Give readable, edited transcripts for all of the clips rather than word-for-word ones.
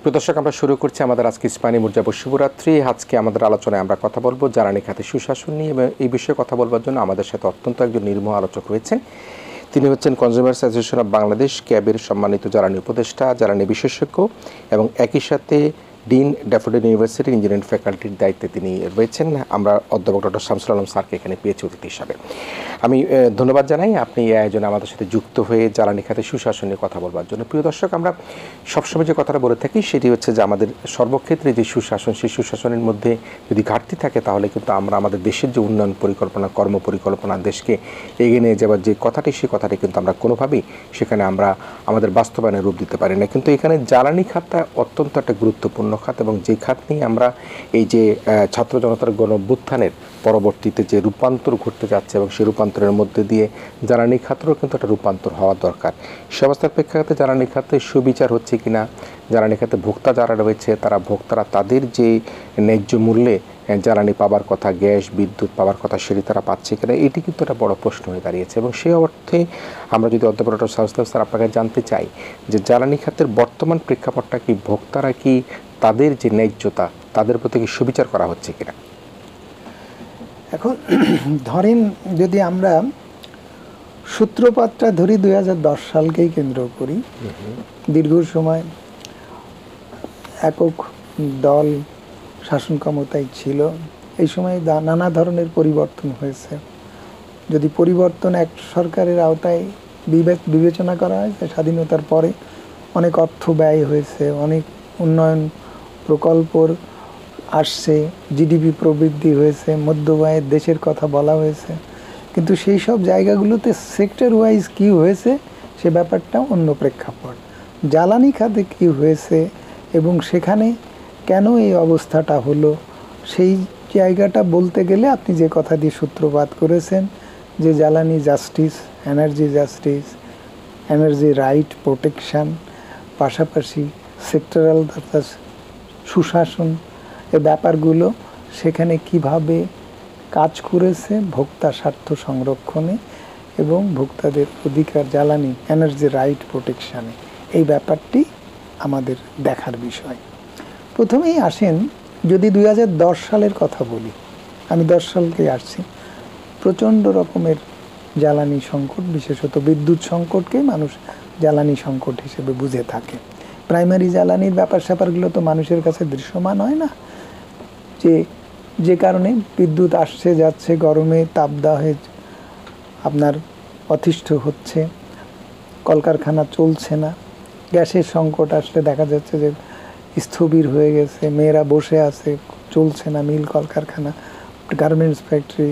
প্রিয় দর্শক, আমরা শুরু করছি আমাদের আজকে ইস্পানি মুরজাব শুভরাত্রি। আজকে আমাদের আলোচনায় আমরা কথা বলবো জ্বালানি খাতে সুশাসন নিয়ে, এবং এই বিষয়ে কথা বলবার জন্য আমাদের সাথে অত্যন্ত একজন নির্মোহ আলোচক রয়েছেন। তিনি হচ্ছেন কনজিউমার্স অ্যাসোসিয়েশন অব বাংলাদেশ ক্যাবের সম্মানিত জ্বালানি উপদেষ্টা, জ্বালানি বিশেষজ্ঞ, এবং একই সাথে ডিন ড্যাফোডিল ইউনিভার্সিটির ইঞ্জিনিয়ারিং ফ্যাকাল্টির দায়িত্বে তিনি রয়েছেন। আমরা অধ্যাপক ডক্টর শামসুল আলম স্যারকে এখানে পেয়েছি অতিথি হিসাবে। আমি ধন্যবাদ জানাই আপনি এই আয়োজনে আমাদের সাথে যুক্ত হয়ে জ্বালানি খাতে সুশাসন নিয়ে কথা বলবার জন্য। প্রিয় দর্শক, আমরা সবসময় যে কথাটা বলে থাকি সেটি হচ্ছে যে আমাদের সর্বক্ষেত্রে যে সুশাসন, সেই সুশাসনের মধ্যে যদি ঘাটতি থাকে তাহলে কিন্তু আমরা আমাদের দেশের যে উন্নয়ন পরিকল্পনা, কর্ম পরিকল্পনা, দেশকে এগিয়ে নিয়ে যাওয়ার যে কথাটি, সেই কথাটি কিন্তু আমরা কোনোভাবেই সেখানে আমরা আমাদের বাস্তবায়নের রূপ দিতে পারি না। কিন্তু এখানে জ্বালানি খাতটা অত্যন্ত একটা গুরুত্বপূর্ণ খাত, এবং যে খাত নিয়ে আমরা এই যে ছাত্র জনতার গণ-অভ্যুত্থানের পরবর্তীতে যে রূপান্তর ঘটতে যাচ্ছে, এবং সেই রূপান্তরের মধ্যে দিয়ে জ্বালানি খাতেরও কিন্তু একটা রূপান্তর হওয়া দরকার। সে অবস্থার প্রেক্ষাপটে জ্বালানি খাতে সুবিচার হচ্ছে কিনা, জ্বালানি খাতে ভোক্তা যারা রয়েছে ভোক্তারা তাদের যে ন্যায্য মূল্যে জ্বালানি পাবার কথা, গ্যাস বিদ্যুৎ পাবার কথা, সেটি তারা পাচ্ছে কিনা, এটি কিন্তু একটা বড় প্রশ্ন হয়ে দাঁড়িয়েছে। এবং সেই অর্থে আমরা যদি অধ্যাপক ডক্টর শামসুল স্যার আপনাকে জানতে চাই যে জ্বালানি খাতের বর্তমান প্রেক্ষাপটটা কি, ভোক্তারা কি তাদের যে ন্যায্যতা, তাদের প্রতি কি সুবিচার করা হচ্ছে কিনা? এখন ধরেন যদি আমরা সূত্রপাতটা ধরি 2010 সালকেই কেন্দ্র করি, দীর্ঘ সময় একক দল শাসন ক্ষমতায় ছিল। এই সময় নানা ধরনের পরিবর্তন হয়েছে। যদি পরিবর্তন এক সরকারের আওতায় বিবেচনা করা হয়, স্বাধীনতার পরে অনেক অর্থ ব্যয় হয়েছে, অনেক উন্নয়ন প্রকল্পর আসছে, জিডিপি প্রবৃদ্ধি হয়েছে, মধ্যব্যয়ের দেশের কথা বলা হয়েছে, কিন্তু সেই সব জায়গাগুলোতে সেক্টর ওয়াইজ কী হয়েছে সে ব্যাপারটা অন্য প্রেক্ষাপট। জ্বালানি খাতে কী হয়েছে এবং সেখানে কেন এই অবস্থাটা হলো, সেই জায়গাটা বলতে গেলে আপনি যে কথা দিয়ে সূত্রপাত করেছেন যে জ্বালানি জাস্টিস, এনার্জি রাইট প্রোটেকশান, পাশাপাশি সেক্টরাল সুশাসন, এই ব্যাপারগুলো সেখানে কিভাবে কাজ করেছে ভোক্তা স্বার্থ সংরক্ষণে এবং ভোক্তাদের অধিকার জ্বালানি এনার্জি রাইট প্রোটেকশানে, এই ব্যাপারটি আমাদের দেখার বিষয়। প্রথমেই আসেন, যদি 2010 সালের কথা বলি, আমি 10 সালকে আসছি, প্রচণ্ড রকমের জ্বালানি সংকট, বিশেষত বিদ্যুৎ সংকটকে মানুষ জ্বালানি সংকট হিসেবে বুঝে থাকে। প্রাইমারি জ্বালানির ব্যাপারগুলো তো মানুষের কাছে দৃশ্যমান হয় না, যে কারণে বিদ্যুৎ আসছে যাচ্ছে, গরমে তাপদাহে আপনার অতিষ্ঠ হচ্ছে, কলকারখানা চলছে না। গ্যাসের সংকট আসলে দেখা যাচ্ছে যে স্থবির হয়ে গেছে, মেয়েরা বসে আছে, চলছে না মিল কলকারখানা, গার্মেন্টস ফ্যাক্টরি,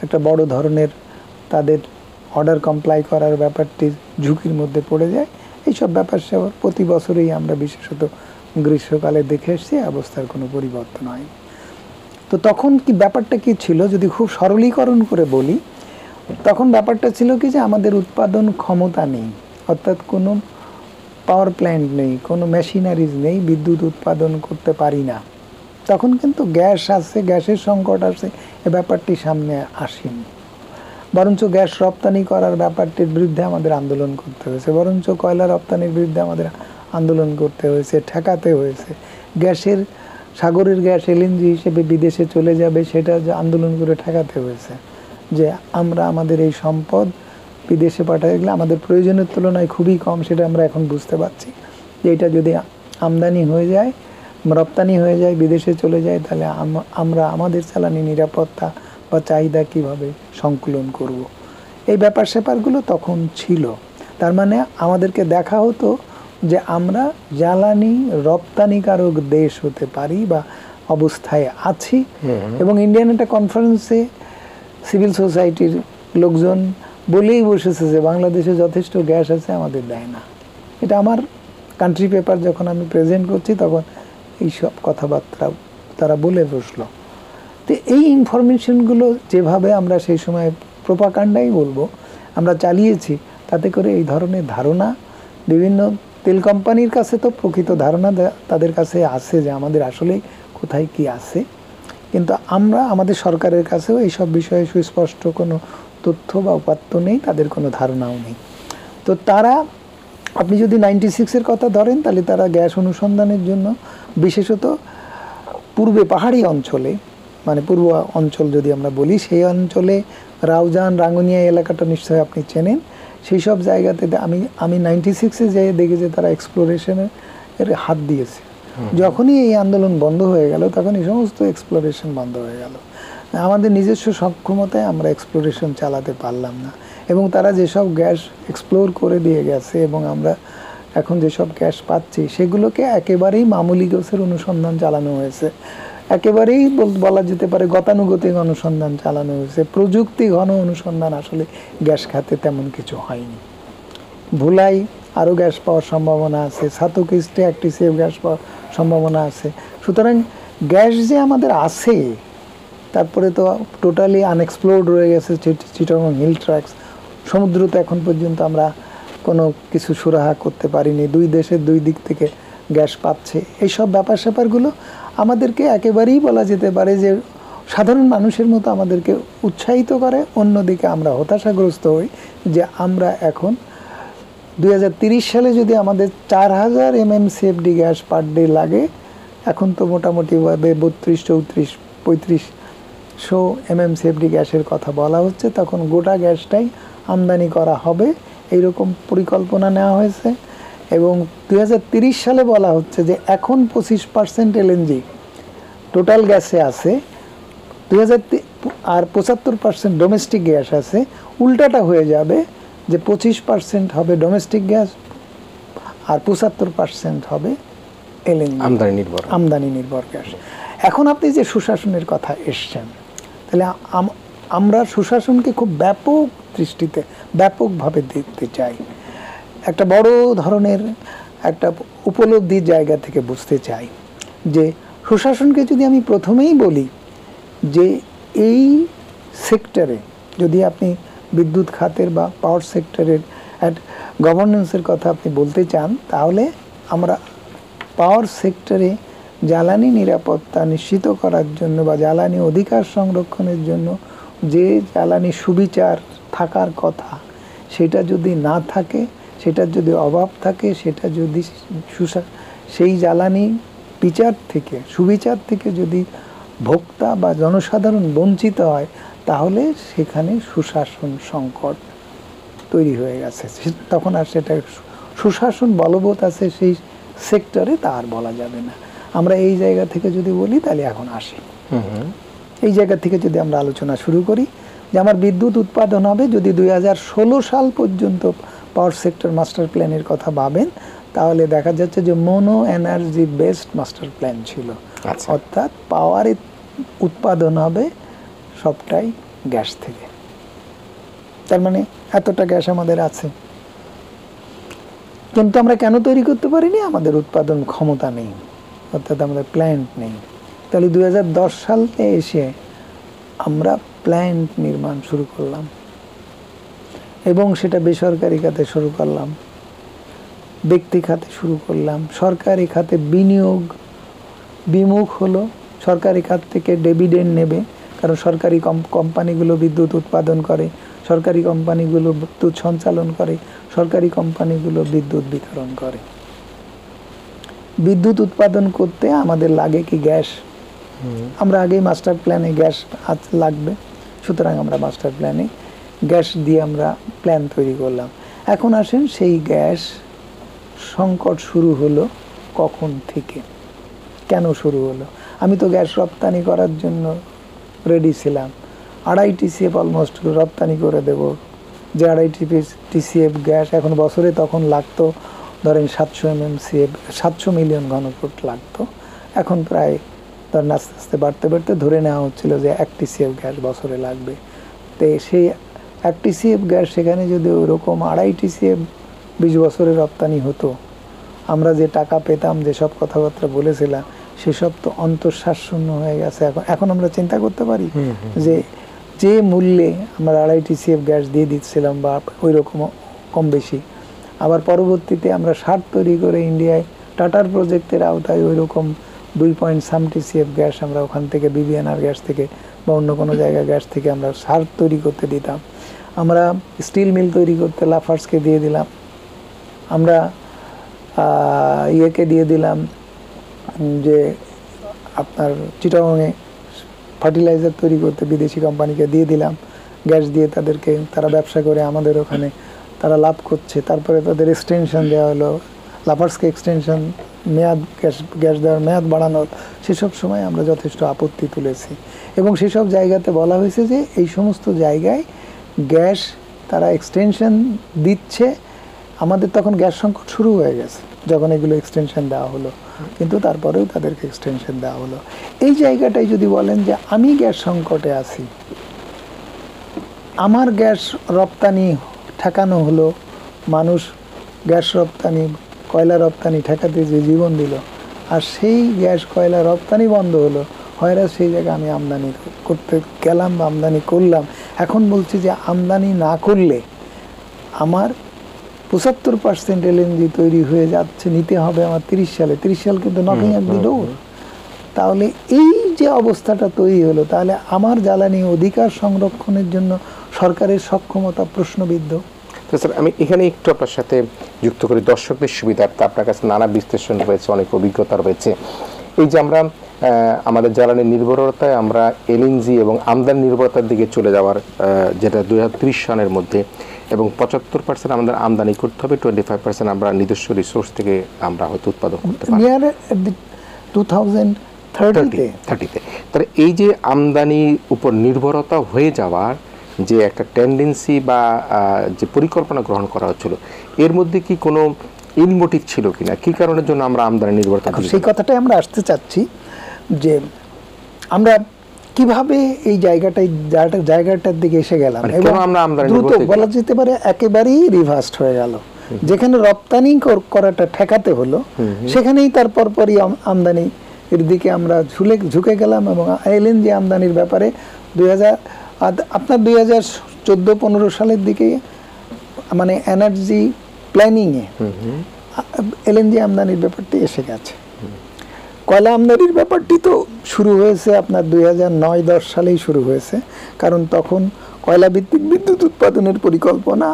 একটা বড় ধরনের তাদের অর্ডার কমপ্লাই করার ব্যাপারটি ঝুঁকির মধ্যে পড়ে যায়। এইসব ব্যাপার সেবার প্রতি বছরেই আমরা বিশেষত গ্রীষ্মকালে দেখে এসেছি, অবস্থার কোনো পরিবর্তন হয়নি। তো তখন কি ব্যাপারটা কি ছিল, যদি খুব সরলীকরণ করে বলি, তখন ব্যাপারটা ছিল কি যে আমাদের উৎপাদন ক্ষমতা নেই, অর্থাৎ কোনো পাওয়ার প্ল্যান্ট নেই, কোনো মেশিনারিজ নেই, বিদ্যুৎ উৎপাদন করতে পারি না। তখন কিন্তু গ্যাস আসছে, গ্যাসের সংকট আসছে, এ ব্যাপারটি সামনে আসেনি। বরঞ্চ গ্যাস রপ্তানি করার ব্যাপারটির বিরুদ্ধে আমাদের আন্দোলন করতে হয়েছে, বরঞ্চ কয়লা রপ্তানির বিরুদ্ধে আমাদের আন্দোলন করতে হয়েছে, ঠেকাতে হয়েছে। গ্যাসের সাগরের গ্যাস এলএনজি হিসেবে বিদেশে চলে যাবে, সেটা যে আন্দোলন করে ঠেকাতে হয়েছে, যে আমরা আমাদের এই সম্পদ বিদেশে পাঠাতে গেলে আমাদের প্রয়োজনের তুলনায় খুবই কম, সেটা আমরা এখন বুঝতে পারছি যে এটা যদি আমদানি হয়ে যায়, রপ্তানি হয়ে যায়, বিদেশে চলে যায়, তাহলে আমরা আমাদের জ্বালানি নিরাপত্তা বা চাহিদা কীভাবে সংকুলন করব। এই ব্যাপারগুলো তখন ছিল। তার মানে আমাদেরকে দেখা হতো যে আমরা জ্বালানি রপ্তানিকারক দেশ হতে পারি বা অবস্থায় আছি। এবং ইন্ডিয়ান একটা কনফারেন্সে সিভিল সোসাইটির লোকজন বলেই বসেছে যে বাংলাদেশে যথেষ্ট গ্যাস আছে, আমাদের দেয় না। এটা আমার কান্ট্রি পেপার যখন আমি প্রেজেন্ট করছি তখন এইসব কথাবার্তা তারা বলে বসলো। তো এই ইনফরমেশনগুলো যেভাবে আমরা সেই সময় প্রোপাগান্ডাই বলবো আমরা চালিয়েছি, তাতে করে এই ধরনের ধারণা বিভিন্ন তেল কোম্পানির কাছে তো প্রকৃত ধারণা তাদের কাছে আছে যে আমাদের আসলে কোথায় কি আছে, কিন্তু আমরা আমাদের সরকারের কাছেও এইসব বিষয়ে সুস্পষ্ট কোনো তথ্য বা উপাত্ত নেই, তাদের কোনো ধারণাও নেই। তো তারা আপনি যদি 96-এর কথা ধরেন তাহলে তারা গ্যাস অনুসন্ধানের জন্য বিশেষত পূর্বে পাহাড়ি অঞ্চলে, মানে পূর্ব অঞ্চল যদি আমরা বলি, সেই অঞ্চলে রাউজান, রাঙ্গুনিয়া এলাকাটা নিশ্চয়ই আপনি চেনেন, সেই সব জায়গাতে আমি 96-এ যেয়ে দেখি যে তারা এক্সপ্লোরেশনের হাত দিয়েছে। যখনই এই আন্দোলন বন্ধ হয়ে গেল তখন এই সমস্ত এক্সপ্লোরেশন বন্ধ হয়ে গেল। আমাদের নিজস্ব সক্ষমতায় আমরা এক্সপ্লোরেশন চালাতে পারলাম না, এবং তারা যেসব গ্যাস এক্সপ্লোর করে দিয়ে গেছে এবং আমরা এখন যেসব গ্যাস পাচ্ছি সেগুলোকে একেবারেই মামুলি গ্যাসের অনুসন্ধান চালানো হয়েছে, একেবারেই বলা যেতে পারে গতানুগতিক অনুসন্ধান চালানো হয়েছে। প্রযুক্তি ঘন অনুসন্ধান আসলে গ্যাস খাতে তেমন কিছু হয়নি। ভোলাই আরও গ্যাস পাওয়ার সম্ভাবনা আছে, সাতকিস্টে 1 TCF গ্যাস পাওয়ার সম্ভাবনা আছে। সুতরাং গ্যাস যে আমাদের আছে, তারপরে তো টোটালি আনএক্সপ্লোর্ড রয়ে গেছে চিটাগং হিল ট্র্যাক্স, সমুদ্র তো এখন পর্যন্ত আমরা কোনো কিছু সুরাহা করতে পারিনি, দুই দেশের দুই দিক থেকে গ্যাস পাচ্ছে। এইসব ব্যাপারগুলো আমাদেরকে একেবারেই বলা যেতে পারে যে সাধারণ মানুষের মতো আমাদেরকে উৎসাহিত করে। অন্যদিকে আমরা হতাশাগ্রস্ত হই যে আমরা এখন 2030 সালে যদি আমাদের 4000 MMCFD গ্যাস পার ডে লাগে, এখন তো মোটামুটিভাবে 32, 34, 3500 MMCFD গ্যাসের কথা বলা হচ্ছে, তখন গোটা গ্যাসটাই আমদানি করা হবে এইরকম পরিকল্পনা নেওয়া হয়েছে। এবং 2030 সালে বলা হচ্ছে যে এখন 25% LNG টোটাল গ্যাসে আছে, 2000 আর 75% ডোমেস্টিক গ্যাস আছে। উল্টাটা হয়ে যাবে যে 25% হবে ডোমেস্টিক গ্যাস আর 75% হবে LNG, আমদানি নির্ভর গ্যাস। এখন আপনি যে সুশাসনের কথা এসছেন, তাহলে আমরা সুশাসনকে খুব ব্যাপক দৃষ্টিতে ব্যাপকভাবে দেখতে চাই, একটা বড় ধরনের একটা উপলব্ধির জায়গা থেকে বুঝতে চাই যে সুশাসনকে যদি আমি প্রথমেই বলি যে এই সেক্টরে যদি আপনি বিদ্যুৎ খাতের বা পাওয়ার সেক্টরের গভর্নেন্সের কথা আপনি বলতে চান, তাহলে আমরা পাওয়ার সেক্টরে জ্বালানি নিরাপত্তা নিশ্চিত করার জন্য বা জ্বালানি অধিকার সংরক্ষণের জন্য যে জ্বালানি সুবিচার থাকার কথা, সেটা যদি না থাকে, সেটার যদি অভাব থাকে, সেটা যদি সেই জ্বালানি সুবিচার থেকে যদি ভোক্তা বা জনসাধারণ বঞ্চিত হয়, তাহলে সেখানে সুশাসন সংকট তৈরি হয়ে গেছে। তখন আর সেটা সুশাসন বলবৎ আছে সেই সেক্টরে তা আর বলা যাবে না। আমরা এই জায়গা থেকে যদি বলি তাহলে এখন আসি, এই জায়গা থেকে যদি আমরা আলোচনা শুরু করি যে আমার বিদ্যুৎ উৎপাদন হবে, যদি 2016 সাল পর্যন্ত পাওয়ার সেক্টর মাস্টার প্ল্যানের কথা ভাবেন, তাহলে দেখা যাচ্ছে যে mono energy based master plan ছিল, অর্থাৎ পাওয়ারের উৎপাদন হবে সবটাই গ্যাস থেকে। তার মানে এতটা গ্যাস আমাদের আছে, কিন্তু আমরা কেন তৈরি করতে পারিনি? আমাদের উৎপাদন ক্ষমতা নেই, অর্থাৎ আমাদের প্ল্যান্ট নেই। তাহলে 2010 সালে এসে আমরা প্ল্যান্ট নির্মাণ শুরু করলাম এবং সেটা বেসরকারি খাতে শুরু করলাম, ব্যক্তি খাতে শুরু করলাম, সরকারি খাতে বিনিয়োগ বিমুখ হলো। সরকারি খাত থেকে ডিভিডেন্ড নেবে, কারণ সরকারি কোম্পানিগুলো বিদ্যুৎ উৎপাদন করে, সরকারি কোম্পানিগুলো বিদ্যুৎ সঞ্চালন করে, সরকারি কোম্পানিগুলো বিদ্যুৎ বিতরণ করে। বিদ্যুৎ উৎপাদন করতে আমাদের লাগে কি? গ্যাস। আমরা আগেই মাস্টার প্ল্যানে গ্যাস লাগবে, সুতরাং আমরা মাস্টার প্ল্যানে গ্যাস দিয়ে আমরা প্ল্যান তৈরি করলাম। এখন আসেন সেই গ্যাস সংকট শুরু হলো কখন থেকে, কেন শুরু হলো? আমি তো গ্যাস রপ্তানি করার জন্য রেডি ছিলাম, 2.5 TCF অলমোস্ট রপ্তানি করে দেব। যে 2.5 TCF গ্যাস এখন বছরে তখন লাগতো ধরেন 700 MMCF, 700 মিলিয়ন ঘনফুট লাগতো, এখন প্রায় ধরেন আস্তে আস্তে বাড়তে বাড়তে ধরে নেওয়া হচ্ছিল যে 1 TCF গ্যাস বছরে লাগবে। তো সেই 1 TCF গ্যাস সেখানে যদি ওইরকম 2.5 TCF 20 বছরে রপ্তানি হতো, আমরা যে টাকা পেতাম, যেসব কথাবার্তা বলেছিলাম, সেসব তো অন্তঃশ্বাসশূন্য হয়ে গেছে। এখন আমরা চিন্তা করতে পারি যে মূল্যে আমরা 2.5 TCF গ্যাস দিয়ে দিচ্ছিলাম বা ওই রকম কম বেশি, আবার পরবর্তীতে আমরা সার তৈরি করে ইন্ডিয়ায় টাটার প্রজেক্টের আওতায় ওই রকম 2.some TCF গ্যাস আমরা ওখান থেকে BBNR গ্যাস থেকে বা অন্য কোনো জায়গায় গ্যাস থেকে আমরা সার তৈরি করতে দিতাম। আমরা স্টিল মিল তৈরি করতে লাফার্সকে দিয়ে দিলাম, আমরা ইয়েকে দিয়ে দিলাম যে আপনার চিটাগংয়ে ফার্টিলাইজার তৈরি করতে বিদেশি কোম্পানিকে দিয়ে দিলাম, গ্যাস দিয়ে তাদেরকে, তারা ব্যবসা করে আমাদের ওখানে তারা লাভ করছে। তারপরে তাদের এক্সটেনশন দেওয়া হলো, লাফার্সকে এক্সটেনশন মেয়াদ, গ্যাস দেওয়ার মেয়াদ বাড়ানোর, সেসব সময় আমরা যথেষ্ট আপত্তি তুলেছি এবং সেসব জায়গাতে বলা হয়েছে যে এই সমস্ত জায়গায় গ্যাস তারা এক্সটেনশন দিচ্ছে। আমাদের তখন গ্যাস সংকট শুরু হয়ে গেছে যখন এগুলো এক্সটেনশন দেওয়া হলো, কিন্তু তারপরেও তাদেরকে এক্সটেনশন দেওয়া হলো। এই জায়গাটাই যদি বলেন যে আমি গ্যাস সংকটে আছি, আমার গ্যাস রপ্তানি ঠেকানো হলো, মানুষ গ্যাস রপ্তানি, কয়লা রপ্তানি ঠেকাতে যে জীবন দিল, আর সেই গ্যাস কয়লা রপ্তানি বন্ধ হলো, হয়রা সেই জায়গায় আমি আমদানি করতে গেলাম বা আমদানি করলাম। এখন বলছি যে আমদানি না করলে আমার 75% এলএনজি তৈরি হয়ে যাচ্ছে, নিতে হবে আমার 30 সালে। 30 সাল কিন্তু নকিং অ্যাট দি ডোর। তাহলে এই যে অবস্থাটা তৈরি হলো, তাহলে আমার জ্বালানি অধিকার সংরক্ষণের জন্য সরকারের সক্ষমতা প্রশ্নবিদ্ধ। তো স্যার আমি এখানে একটু আপনার সাথে যুক্ত করি দর্শকদের সুবিধার্থে, আপনার কাছে নানা বিশ্লেষণ রয়েছে, অনেক অভিজ্ঞতা রয়েছে। এই যে আমরা আমাদের জ্বালানি নির্ভরতায় আমরা এলএনজি এবং আমদানি নির্ভরতার দিকে চলে যাওয়ার, যেটা 2030 সনের মধ্যে, এবং 75% আমাদের আমদানি করতে হবে, 25% আমরা নিজস্ব রিসোর্স থেকে আমরা হয়তো উৎপাদন করতে পারি নিয়ার 2030-তে। তাহলে এই যে আমদানির উপর নির্ভরতা হয়ে যাওয়ার যে একটা টেন্ডেন্সি বা যে পরিকল্পনা গ্রহণ করা হচ্ছিল, এর মধ্যে কি কোনো ইল মোটিভ ছিল কিনা, কি কারণের জন্য আমরা আমদানি নির্ভরতা? সেই কথাটাই আমরা আসতে চাচ্ছি যে আমরা কিভাবে এই জায়গাটার দিকে এসে গেলাম এবং দ্রুত বলা যেতে পারে একেবারেই রিভার্সড হয়ে গেল। যেখানে রপ্তানি করাটা ঠেকাতে হলো, সেখানেই তার পরপরই আমদানি এর দিকে আমরা ঝুঁকে গেলাম এবং এলএনজি আমদানির ব্যাপারে 2014-15 সালের দিকে মানে এনার্জি প্ল্যানিংয়ে এলএনজি আমদানির ব্যাপারটি এসে গেছে। কয়লা আমদানির ব্যাপারটি তো শুরু হয়েছে আপনার 2009-10 সালেই শুরু হয়েছে, কারণ তখন কয়লা ভিত্তিক বিদ্যুৎ উৎপাদনের পরিকল্পনা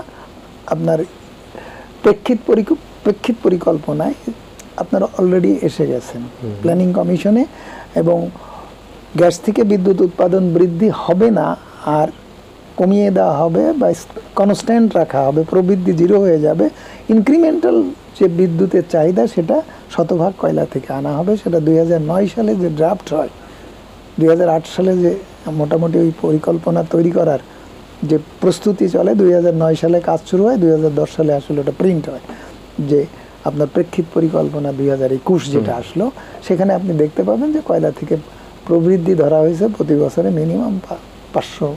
আপনার প্রেক্ষিত পরিকল্পনায় আপনারা অলরেডি এসে গেছেন প্ল্যানিং কমিশনে, এবং গ্যাস থেকে বিদ্যুৎ উৎপাদন বৃদ্ধি হবে না, আর কমিয়ে দেওয়া হবে বা কনস্ট্যান্ট রাখা হবে, প্রবৃদ্ধি জিরো হয়ে যাবে। ইনক্রিমেন্টাল যে বিদ্যুতের চাহিদা সেটা শতভাগ কয়লা থেকে আনা হবে। সেটা 2009 সালে যে ড্রাফট হয়, 2008 সালে যে মোটামুটি ওই পরিকল্পনা তৈরি করার যে প্রস্তুতি চলে, 2009 সালে কাজ শুরু হয়, 2010 সালে আসলে ওটা প্রিন্ট হয়। যে আপনার প্রেক্ষিত পরিকল্পনা 2021 যেটা আসলো, সেখানে আপনি দেখতে পাবেন যে কয়লা থেকে প্রবৃদ্ধি ধরা হয়েছে, প্রতি বছরে মিনিমাম 500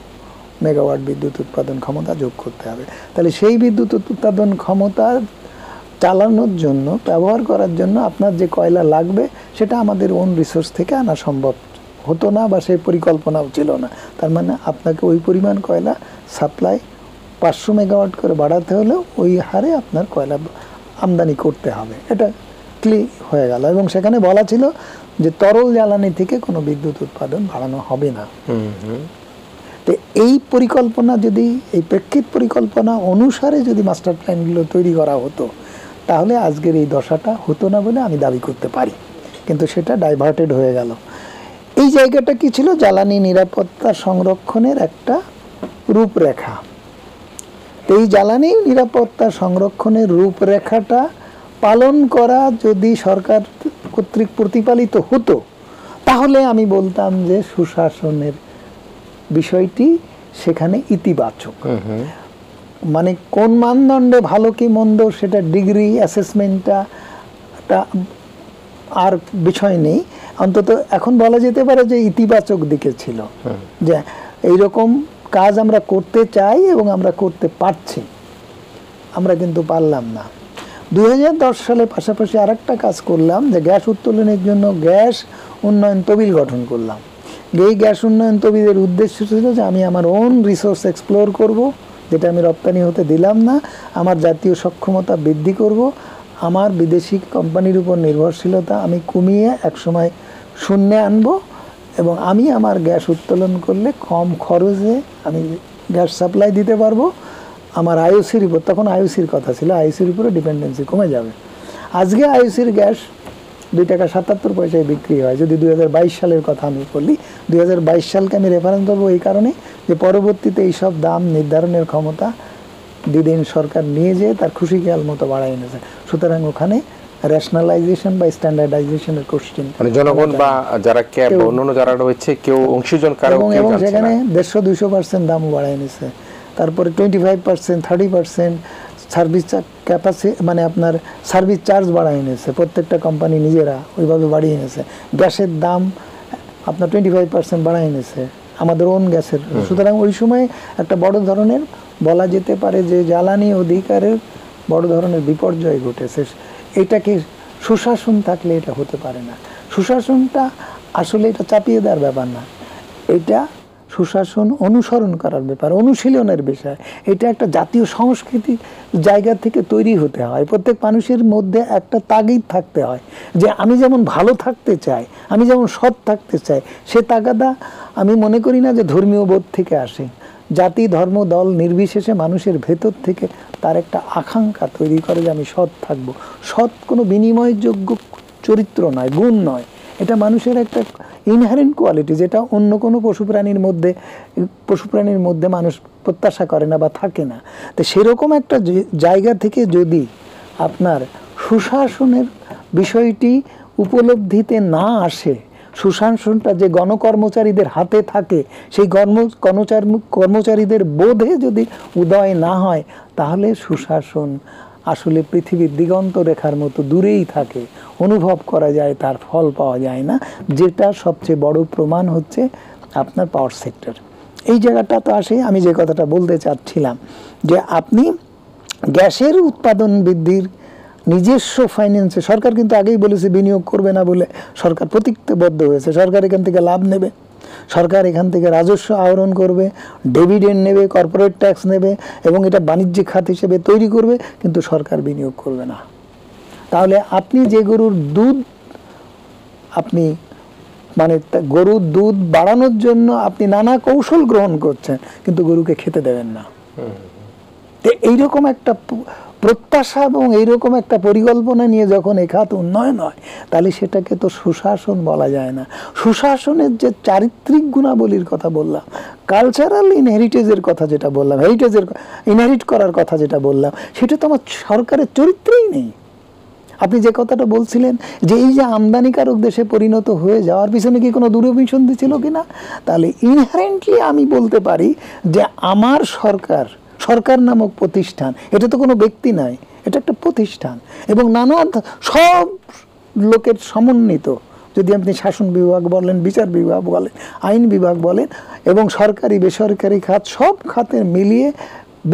মেগাওয়াট বিদ্যুৎ উৎপাদন ক্ষমতা যোগ করতে হবে। তাহলে সেই বিদ্যুৎ উৎপাদন ক্ষমতা চালানোর জন্য, ব্যবহার করার জন্য আপনার যে কয়লা লাগবে সেটা আমাদের ওন রিসোর্স থেকে আনা সম্ভব হতো না, বা সেই পরিকল্পনাও ছিল না। তার মানে আপনাকে ওই পরিমাণ কয়লা সাপ্লাই 500 মেগাওয়াট করে বাড়াতে হলে ওই হারে আপনার কয়লা আমদানি করতে হবে। এটা ক্লিয়ার হয়ে গেল, এবং সেখানে বলা ছিল যে তরল জ্বালানি থেকে কোনো বিদ্যুৎ উৎপাদন বাড়ানো হবে না। তো এই পরিকল্পনা যদি, এই প্রেক্ষিত পরিকল্পনা অনুসারে যদি মাস্টার প্ল্যানগুলো তৈরি করা হতো, তাহলে আজকের এই দশাটা হতো না বলে আমি দাবি করতে পারি। কিন্তু সেটা ডাইভার্টেড হয়ে গেল। এই জায়গাটা কি ছিল? জ্বালানি নিরাপত্তা সংরক্ষণের একটা রূপরেখা। এই জ্বালানি নিরাপত্তা সংরক্ষণের রূপরেখাটা পালন করা যদি সরকার কর্তৃক প্রতিপালিত হতো, তাহলে আমি বলতাম যে সুশাসনের বিষয়টি সেখানে ইতিবাচক। মানে কোন মানদণ্ডে ভালো কি মন্দ সেটা ডিগ্রি অ্যাসেসমেন্টটা আর বিষয় নেই, অন্তত এখন বলা যেতে পারে যে ইতিবাচক দিকে ছিল, যে এইরকম কাজ আমরা করতে চাই এবং আমরা করতে পারছি। আমরা কিন্তু পারলাম না। 2010 সালে পাশাপাশি আরেকটা কাজ করলাম, যে গ্যাস উত্তোলনের জন্য গ্যাস উন্নয়ন তহবিল গঠন করলাম। এই গ্যাস উন্নয়ন তহবিলের উদ্দেশ্য ছিল যে আমি আমার ওন রিসোর্স এক্সপ্লোর করব, যেটা আমি রপ্তানি হতে দিলাম না, আমার জাতীয় সক্ষমতা বৃদ্ধি করব, আমার বিদেশি কোম্পানির উপর নির্ভরশীলতা আমি কমিয়ে একসময় শূন্যে আনবো, এবং আমি আমার গ্যাস উত্তোলন করলে কম খরচে আমি গ্যাস সাপ্লাই দিতে পারবো, আমার আইওসির উপর, তখন আইওসির কথা ছিল, আইওসির উপরে ডিপেন্ডেন্সি কমে যাবে। আজকে আইওসির গ্যাস 2 টাকা 77 পয়সায় বিক্রি হয়। যদি 2022 সালের কথা আমি বলি, 2022 সালকে আমি রেফারেন্স দেবো এই কারণে যে পরবর্তীতে এইসব দাম নির্ধারণের ক্ষমতা দিন সরকার নিয়ে যেয়ে তার খুশি খেয়াল মতো বাড়াই এনেছে। সুতরাং ওখানে রেশনালাইজেশন বা স্ট্যান্ডার্ডাইজেশনের কোশ্চেন, মানে জনগণ বা যারা ক্যাব বা অন্যান্য যারা রয়েছে কেউ অংশীজন কারো এবং সেখানে 150-200% দামও বাড়াই এনেছে। তারপরে 25%, 30% সার্ভিস ক্যাপাসিটি, মানে আপনার সার্ভিস চার্জ বাড়াই এনেছে প্রত্যেকটা কোম্পানি নিজেরা, ওইভাবে বাড়িয়ে এনেছে। গ্যাসের দাম আপনার 25% বাড়াই এনেছে আমাদের ওন গ্যাসের। সুতরাং ওই সময় একটা বড় ধরনের বলা যেতে পারে যে জ্বালানি অধিকারের বড় ধরনের বিপর্যয় ঘটেছে। এটাকে সুশাসন থাকলে এটা হতে পারে না। সুশাসনটা আসলে এটা চাপিয়ে দেওয়ার ব্যাপার না, এটা সুশাসন অনুসরণ করার ব্যাপার, অনুশীলনের বিষয়। এটা একটা জাতীয় সংস্কৃতি জায়গা থেকে তৈরি হতে হয়। প্রত্যেক মানুষের মধ্যে একটা তাগিদ থাকতে হয় যে আমি যেমন ভালো থাকতে চাই, আমি যেমন সৎ থাকতে চাই। সে তাগাদা আমি মনে করি না যে ধর্মীয় বোধ থেকে আসে। জাতি, ধর্ম, দল নির্বিশেষে মানুষের ভেতর থেকে তার একটা আকাঙ্ক্ষা তৈরি করে যে আমি সৎ থাকবো। সৎ কোনো বিনিময়যোগ্য চরিত্র নয়, গুণ নয়, এটা মানুষের একটা ইনহারেন্ট কোয়ালিটি, যেটা অন্য কোনো পশু প্রাণীর মধ্যে মানুষ প্রত্যাশা করে না বা থাকে না। তো সেরকম একটা জায়গা থেকে যদি আপনার সুশাসনের বিষয়টি উপলব্ধিতে না আসে, সুশাসনটা যে গণকর্মচারীদের হাতে থাকে, সেই কর্মচারীদের বোধে যদি উদয় না হয়, তাহলে সুশাসন আসলে পৃথিবীর দিগন্ত রেখার মতো দূরেই থাকে, অনুভব করা যায়, তার ফল পাওয়া যায় না। যেটা সবচেয়ে বড় প্রমাণ হচ্ছে আপনার পাওয়ার সেক্টর। এই জায়গাটা তো আসে, আমি যে কথাটা বলতে চাচ্ছিলাম যে আপনি গ্যাসের উৎপাদন বৃদ্ধির নিজস্ব ফাইন্যান্সে সরকার কিন্তু আগেই বলেছে বিনিয়োগ করবে না বলে সরকার প্রতিজ্ঞাবদ্ধ হয়েছে। সরকার এখান থেকে লাভ নেবে, সরকার এখান থেকে রাজস্ব আহরণ করবে, ডিভিডেন্ড নেবে, কর্পোরেট ট্যাক্স নেবে এবং এটা বাণিজ্যিক খাত হিসেবে তৈরি করবে, কিন্তু সরকার বিনিয়োগ করবে না। তাহলে আপনি যে গরুর দুধ আপনি মানে গরুর দুধ বাড়ানোর জন্য আপনি নানা কৌশল গ্রহণ করছেন, কিন্তু গরুকে খেতে দেবেন না। তো এইরকম একটা প্রত্যাশা এবং এইরকম একটা পরিকল্পনা নিয়ে যখন এই খাত উন্নয়ন হয়, তাহলে সেটাকে তো সুশাসন বলা যায় না। সুশাসনের যে চারিত্রিক গুণাবলীর কথা বললাম, কালচারাল ইনহেরিটেজের কথা যেটা বললাম, ইনহেরিট করার কথা যেটা বললাম, সেটা তো আমার সরকারের চরিত্রেই নেই। আপনি যে কথাটা বলছিলেন যে এই যে আমদানিকারক দেশে পরিণত হয়ে যাওয়ার পিছনে কি কোনো দূরভিসন্ধি ছিল কিনা, তাহলে ইনহারেন্টলি আমি বলতে পারি যে আমার সরকার নামক প্রতিষ্ঠান, এটা তো কোনো ব্যক্তি নয়, এটা একটা প্রতিষ্ঠান এবং নানা সব লোকের সমন্বিত। যদি আপনি শাসন বিভাগ বলেন, বিচার বিভাগ বলেন, আইন বিভাগ বলেন এবং সরকারি বেসরকারি খাত, সব খাতের মিলিয়ে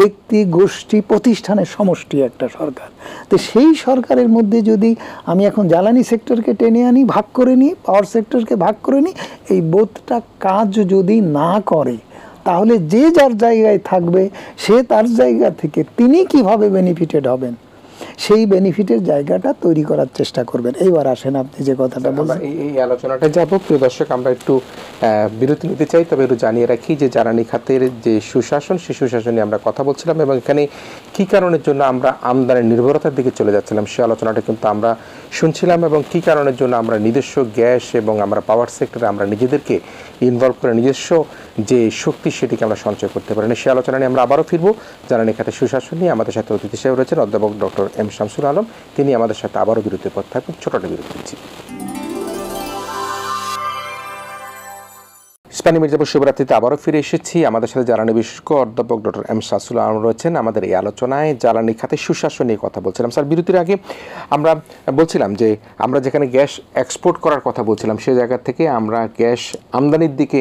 ব্যক্তি, গোষ্ঠী, প্রতিষ্ঠানের সমষ্টি একটা সরকার। তো সেই সরকারের মধ্যে যদি আমি এখন জ্বালানি সেক্টরকে টেনে আনি, ভাগ করে নিই, পাওয়ার সেক্টরকে ভাগ করে নিই, এই বোধটা কাজ যদি না করে, তাহলে যে যার জায়গায় থাকবে সে তার জায়গা থেকে তিনি কিভাবে বেনিফিটেড হবেন, সেই বেনিফিটের জায়গাটা তৈরি করার চেষ্টা করবেন। এইবার আসেন আপনি যে কথাটা বলছেন, এই আলোচনাটা যাব। প্রিয় দর্শক, আমরা একটু বিরতি নিতে চাই, তবে একটু জানিয়ে রাখি যে জ্বালানি খাতের যে সুশাসন, সেই সুশাসন নিয়ে আমরা কথা বলছিলাম এবং এখানে কি কারণের জন্য আমরা আমদানির নির্ভরতার দিকে চলে যাচ্ছিলাম সেই আলোচনাটা কিন্তু আমরা শুনছিলাম এবং কি কারণের জন্য আমরা নিজস্ব গ্যাস এবং আমরা পাওয়ার সেক্টরে আমরা নিজেদেরকে ইনভলভ করে নিজস্ব যে শক্তি সেটিকে আমরা সঞ্চয় করতে পারি না, সেই আলোচনা নিয়ে আমরা আবারও ফিরবো। জ্বালানি খাতে সুশাসন নিয়ে আমাদের সাথে অতিথি হিসেবে রয়েছেন অধ্যাপক ডক্টর এম শামসুল আলম, তিনি আমাদের সাথে আবারও বিরতির পর থাকবেন। ছোটটা বিরতি দিচ্ছি। ইস্পানি মির্জাপুর শিবরাত্রিতে আবারও ফিরে এসেছি। আমাদের সাথে জ্বালানি বিশেষজ্ঞ অধ্যাপক ডক্টর এম শামসুল আলম রয়েছেন। আমাদের এই আলোচনায় জ্বালানি খাতে সুশাসন নিয়ে কথা বলছিলাম। স্যার, বিরতির আগে আমরা বলছিলাম যে আমরা যেখানে গ্যাস এক্সপোর্ট করার কথা বলছিলাম, সেই জায়গা থেকে আমরা গ্যাস আমদানির দিকে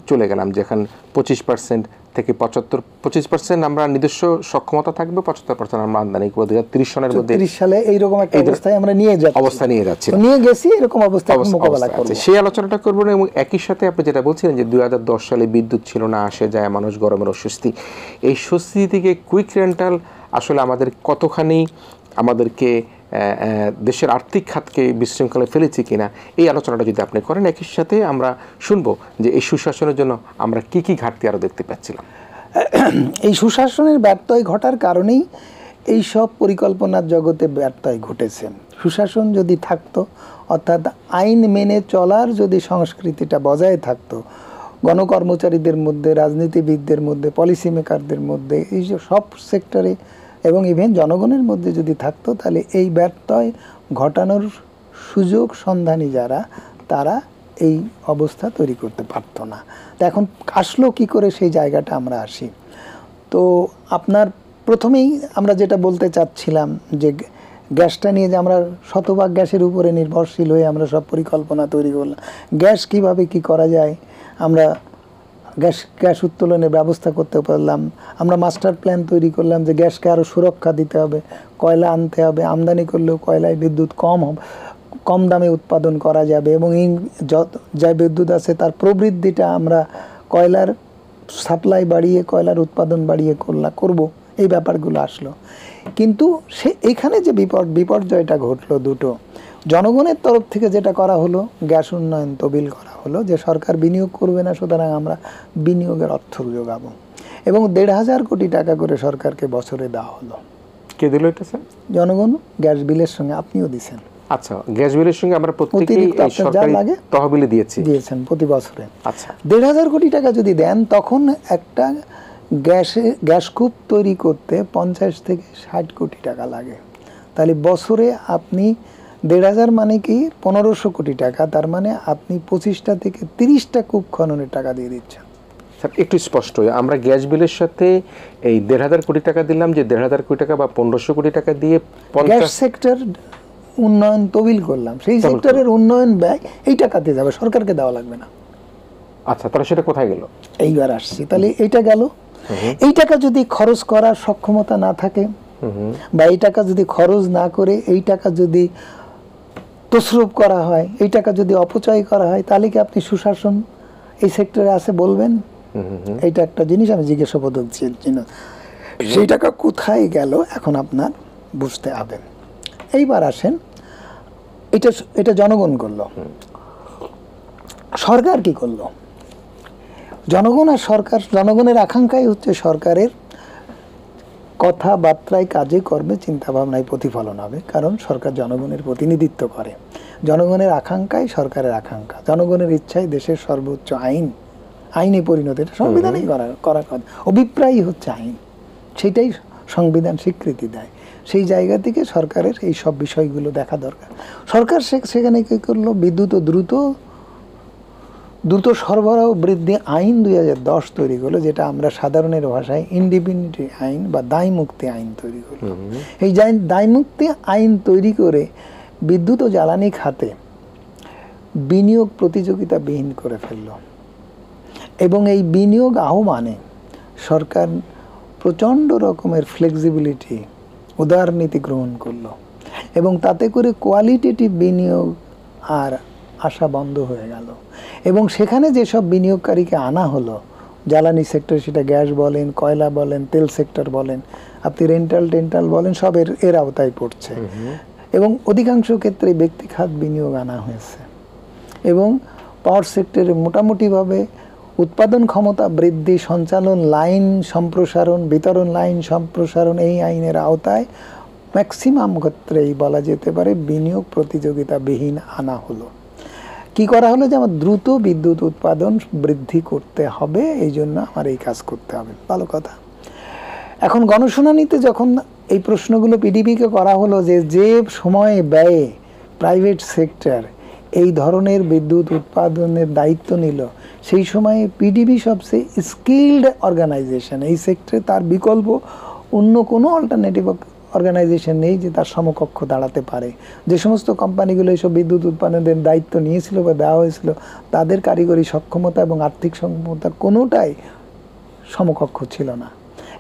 চলে গেলাম, যেখানে 25% থেকে 25% আমরা নিজস্ব সক্ষমতা থাকবে, 75% আমরা আমদানি করব। 2030 সনের মধ্যে 30 সালে এইরকম একটা অবস্থায় আমরা নিয়ে যাচ্ছি, নিয়ে গেছি, এরকম অবস্থা মোকাবেলা করব। সেই আলোচনাটা করব না। এবং একই সাথে আপনি যেটা বলছিলেন যে 2010 সালে বিদ্যুৎ ছিল না, আসে যায় মানুষ, গরমের অস্বস্তি, এই স্বস্তি থেকে কুইক রেন্টাল আসলে আমাদের কতখানি আমাদেরকে দেশের আর্থিক খাতকে বিশৃঙ্খলায় ফেলেছি কিনা, এই আলোচনাটা যদি আপনি করেন। একই সাথে আমরা শুনবো যে এই সুশাসনের জন্য আমরা কি কি ঘাটতি আরও দেখতে পাচ্ছিলাম। এই সুশাসনের ব্যত্যয় ঘটার কারণেই এই সব পরিকল্পনার জগতে ব্যত্যয় ঘটেছে। সুশাসন যদি থাকতো, অর্থাৎ আইন মেনে চলার যদি সংস্কৃতিটা বজায় থাকতো, গণকর্মচারীদের মধ্যে, রাজনীতিবিদদের মধ্যে, পলিসি মেকারদের মধ্যে, এই যে সব সেক্টরে এবং ইভেন জনগণের মধ্যে যদি থাকতো, তাহলে এই ব্যত্যয় ঘটানোর সুযোগ সন্ধানী যারা, তারা এই অবস্থা তৈরি করতে পারতো না। তো এখন আসলো কি করে সেই জায়গাটা আমরা আসি। তো আপনার প্রথমেই আমরা যেটা বলতে চাচ্ছিলাম যে গ্যাসটা নিয়ে যে আমরা শতভাগ গ্যাসের উপরে নির্ভরশীল হয়ে আমরা সব পরিকল্পনা তৈরি করলাম, গ্যাস কিভাবে কি করা যায়, আমরা গ্যাস উত্তোলনের ব্যবস্থা করতে পারলাম, আমরা মাস্টার প্ল্যান তৈরি করলাম যে গ্যাসকে আরও সুরক্ষা দিতে হবে, কয়লা আনতে হবে, আমদানি করলেও কয়লায় বিদ্যুৎ কম দামে উৎপাদন করা যাবে, এবং যা বিদ্যুৎ আছে তার প্রবৃদ্ধিটা আমরা কয়লার সাপ্লাই বাড়িয়ে, কয়লার উৎপাদন বাড়িয়ে করব, এই ব্যাপারগুলো আসলো। কিন্তু এইখানে যে বিপর্যয়টা ঘটলো দুটো, জনগণের তরফ থেকে যেটা করা হলো, গ্যাস উন্নয়ন তহবিল করা হলো যে সরকার বিনিয়োগ করবে না, সুতরাং আমরা বিনিয়োগের অর্থ যোগাবো, এবং 1,500 কোটি টাকা করে সরকারকে বছরে দেওয়া হলো। কে দিল এটা স্যার? জনগণ গ্যাস বিলের সঙ্গে, আপনিও দিয়েছেন। আচ্ছা, গ্যাস বিলের সঙ্গে আমরা প্রত্যেকেই সরকারি তহবিলে দিয়েছেন প্রতি বছরে। আচ্ছা, 1,500 কোটি টাকা যদি দেন, তখন একটা গ্যাসকূপ তৈরি করতে 50 থেকে 60 কোটি টাকা লাগে। তাহলে বছরে আপনি 1,500 মানে কি 1500 কোটি টাকা, তার মানে আপনি 25টা থেকে 30টা কূপ খননের টাকা দিয়ে দিচ্ছেন। স্যার একটু স্পষ্ট, আমরা গ্যাস বিলের সাথে এই 1,500 কোটি টাকা দিলাম, যে 1,500 কোটি টাকা বা 1500 কোটি টাকা দিয়ে গ্যাস সেক্টর উন্নয়ন তহবিল করলাম, সেই সেক্টরের উন্নয়ন ব্যয় এই টাকাতে যাবে, সরকারকে দেওয়া লাগবে না। আচ্ছা, তাহলে সেটা কোথায় গেল? এইবার আসছি, তাহলে এইটা গেল। এই টাকা যদি খরচ করার সক্ষমতা না থাকে, বা এই টাকা যদি খরচ না করে এই টাকা যদি তসরুপ করা হয়, এই টাকা যদি অপচয় করা হয়, তাহলে কি আপনি সুশাসন এই সেক্টরে আছে বলবেন? এইটা একটা জিনিস আমি জিজ্ঞাসাবোধক ছিল, সেই টাকা কোথায় গেল এখন আপনার বুঝতে হবে। এইবার আসেন, এটা জনগণ করলো, সরকার কি করলো? জনগণ আর সরকার, জনগণের আকাঙ্ক্ষাই হচ্ছে সরকারের কথাবার্তায়, কাজে, কর্মে, চিন্তা ভাবনায় প্রতিফলন হবে, কারণ সরকার জনগণের প্রতিনিধিত্ব করে। জনগণের আকাঙ্ক্ষাই সরকারের আকাঙ্ক্ষা, জনগণের ইচ্ছাই দেশের সর্বোচ্চ আইনে পরিণত, এটা সংবিধানেই করা কথা। অভিপ্রায়ই হচ্ছে আইন, সেটাই সংবিধান স্বীকৃতি দেয়। সেই জায়গা থেকে সরকারের এই সব বিষয়গুলো দেখা দরকার। সরকার সেখানে কী করলো? বিদ্যুৎ ও দ্রুত সরবরাহ বৃদ্ধি আইন 2010 তৈরি করলো, যেটা আমরা সাধারণের ভাষায় ইন্ডিপেন্ডেন্ট আইন বা দায়মুক্তি আইন তৈরি করলো। এই দায়মুক্তি আইন তৈরি করে বিদ্যুৎ ও জ্বালানি খাতে বিনিয়োগ প্রতিযোগিতাবিহীন করে ফেললো, এবং এই বিনিয়োগ আহ্বানে সরকার প্রচণ্ড রকমের ফ্লেক্সিবিলিটি, উদারনীতি গ্রহণ করলো, এবং তাতে করে কোয়ালিটেটিভ বিনিয়োগ আর আসা বন্ধ হয়ে গেল। এবং সেখানে যেসব বিনিয়োগকারীকে আনা হলো, জ্বালানি সেক্টর, সেটা গ্যাস বলেন, কয়লা বলেন, তেল সেক্টর বলেন, আপনি টেন্টাল বলেন, সব এর আওতায় পড়ছে। এবং অধিকাংশ ক্ষেত্রে ব্যক্তি খাত বিনিয়োগ আনা হয়েছে, এবং পাওয়ার সেক্টরে মোটামুটিভাবে উৎপাদন ক্ষমতা বৃদ্ধি, সঞ্চালন লাইন সম্প্রসারণ, বিতরণ লাইন সম্প্রসারণ, এই আইনের আওতায় ম্যাক্সিমাম ক্ষেত্রেই বলা যেতে পারে বিনিয়োগ প্রতিযোগিতাবিহীন আনা হলো। কি করা হলো? যে আমার দ্রুত বিদ্যুৎ উৎপাদন বৃদ্ধি করতে হবে, এই জন্য আমার এই কাজ করতে হবে। ভালো কথা। এখন গণশুনানিতে যখন এই প্রশ্নগুলো পিডিবিকে করা হলো, যে সময়ে ব্যয়ে প্রাইভেট সেক্টর এই ধরনের বিদ্যুৎ উৎপাদনের দায়িত্ব নিল, সেই সময়ে পিডিবি সবচেয়ে স্কিল্ড অর্গানাইজেশন এই সেক্টরে, তার বিকল্প অন্য কোনো অল্টারনেটিভ অর্গানাইজেশন নেই যে তার সমকক্ষ দাঁড়াতে পারে। যে সমস্ত কোম্পানিগুলো এইসব বিদ্যুৎ উৎপাদনের দায়িত্ব নিয়েছিল বা দেওয়া হয়েছিল, তাদের কারিগরি সক্ষমতা এবং আর্থিক সক্ষমতা কোনোটাই সমকক্ষ ছিল না,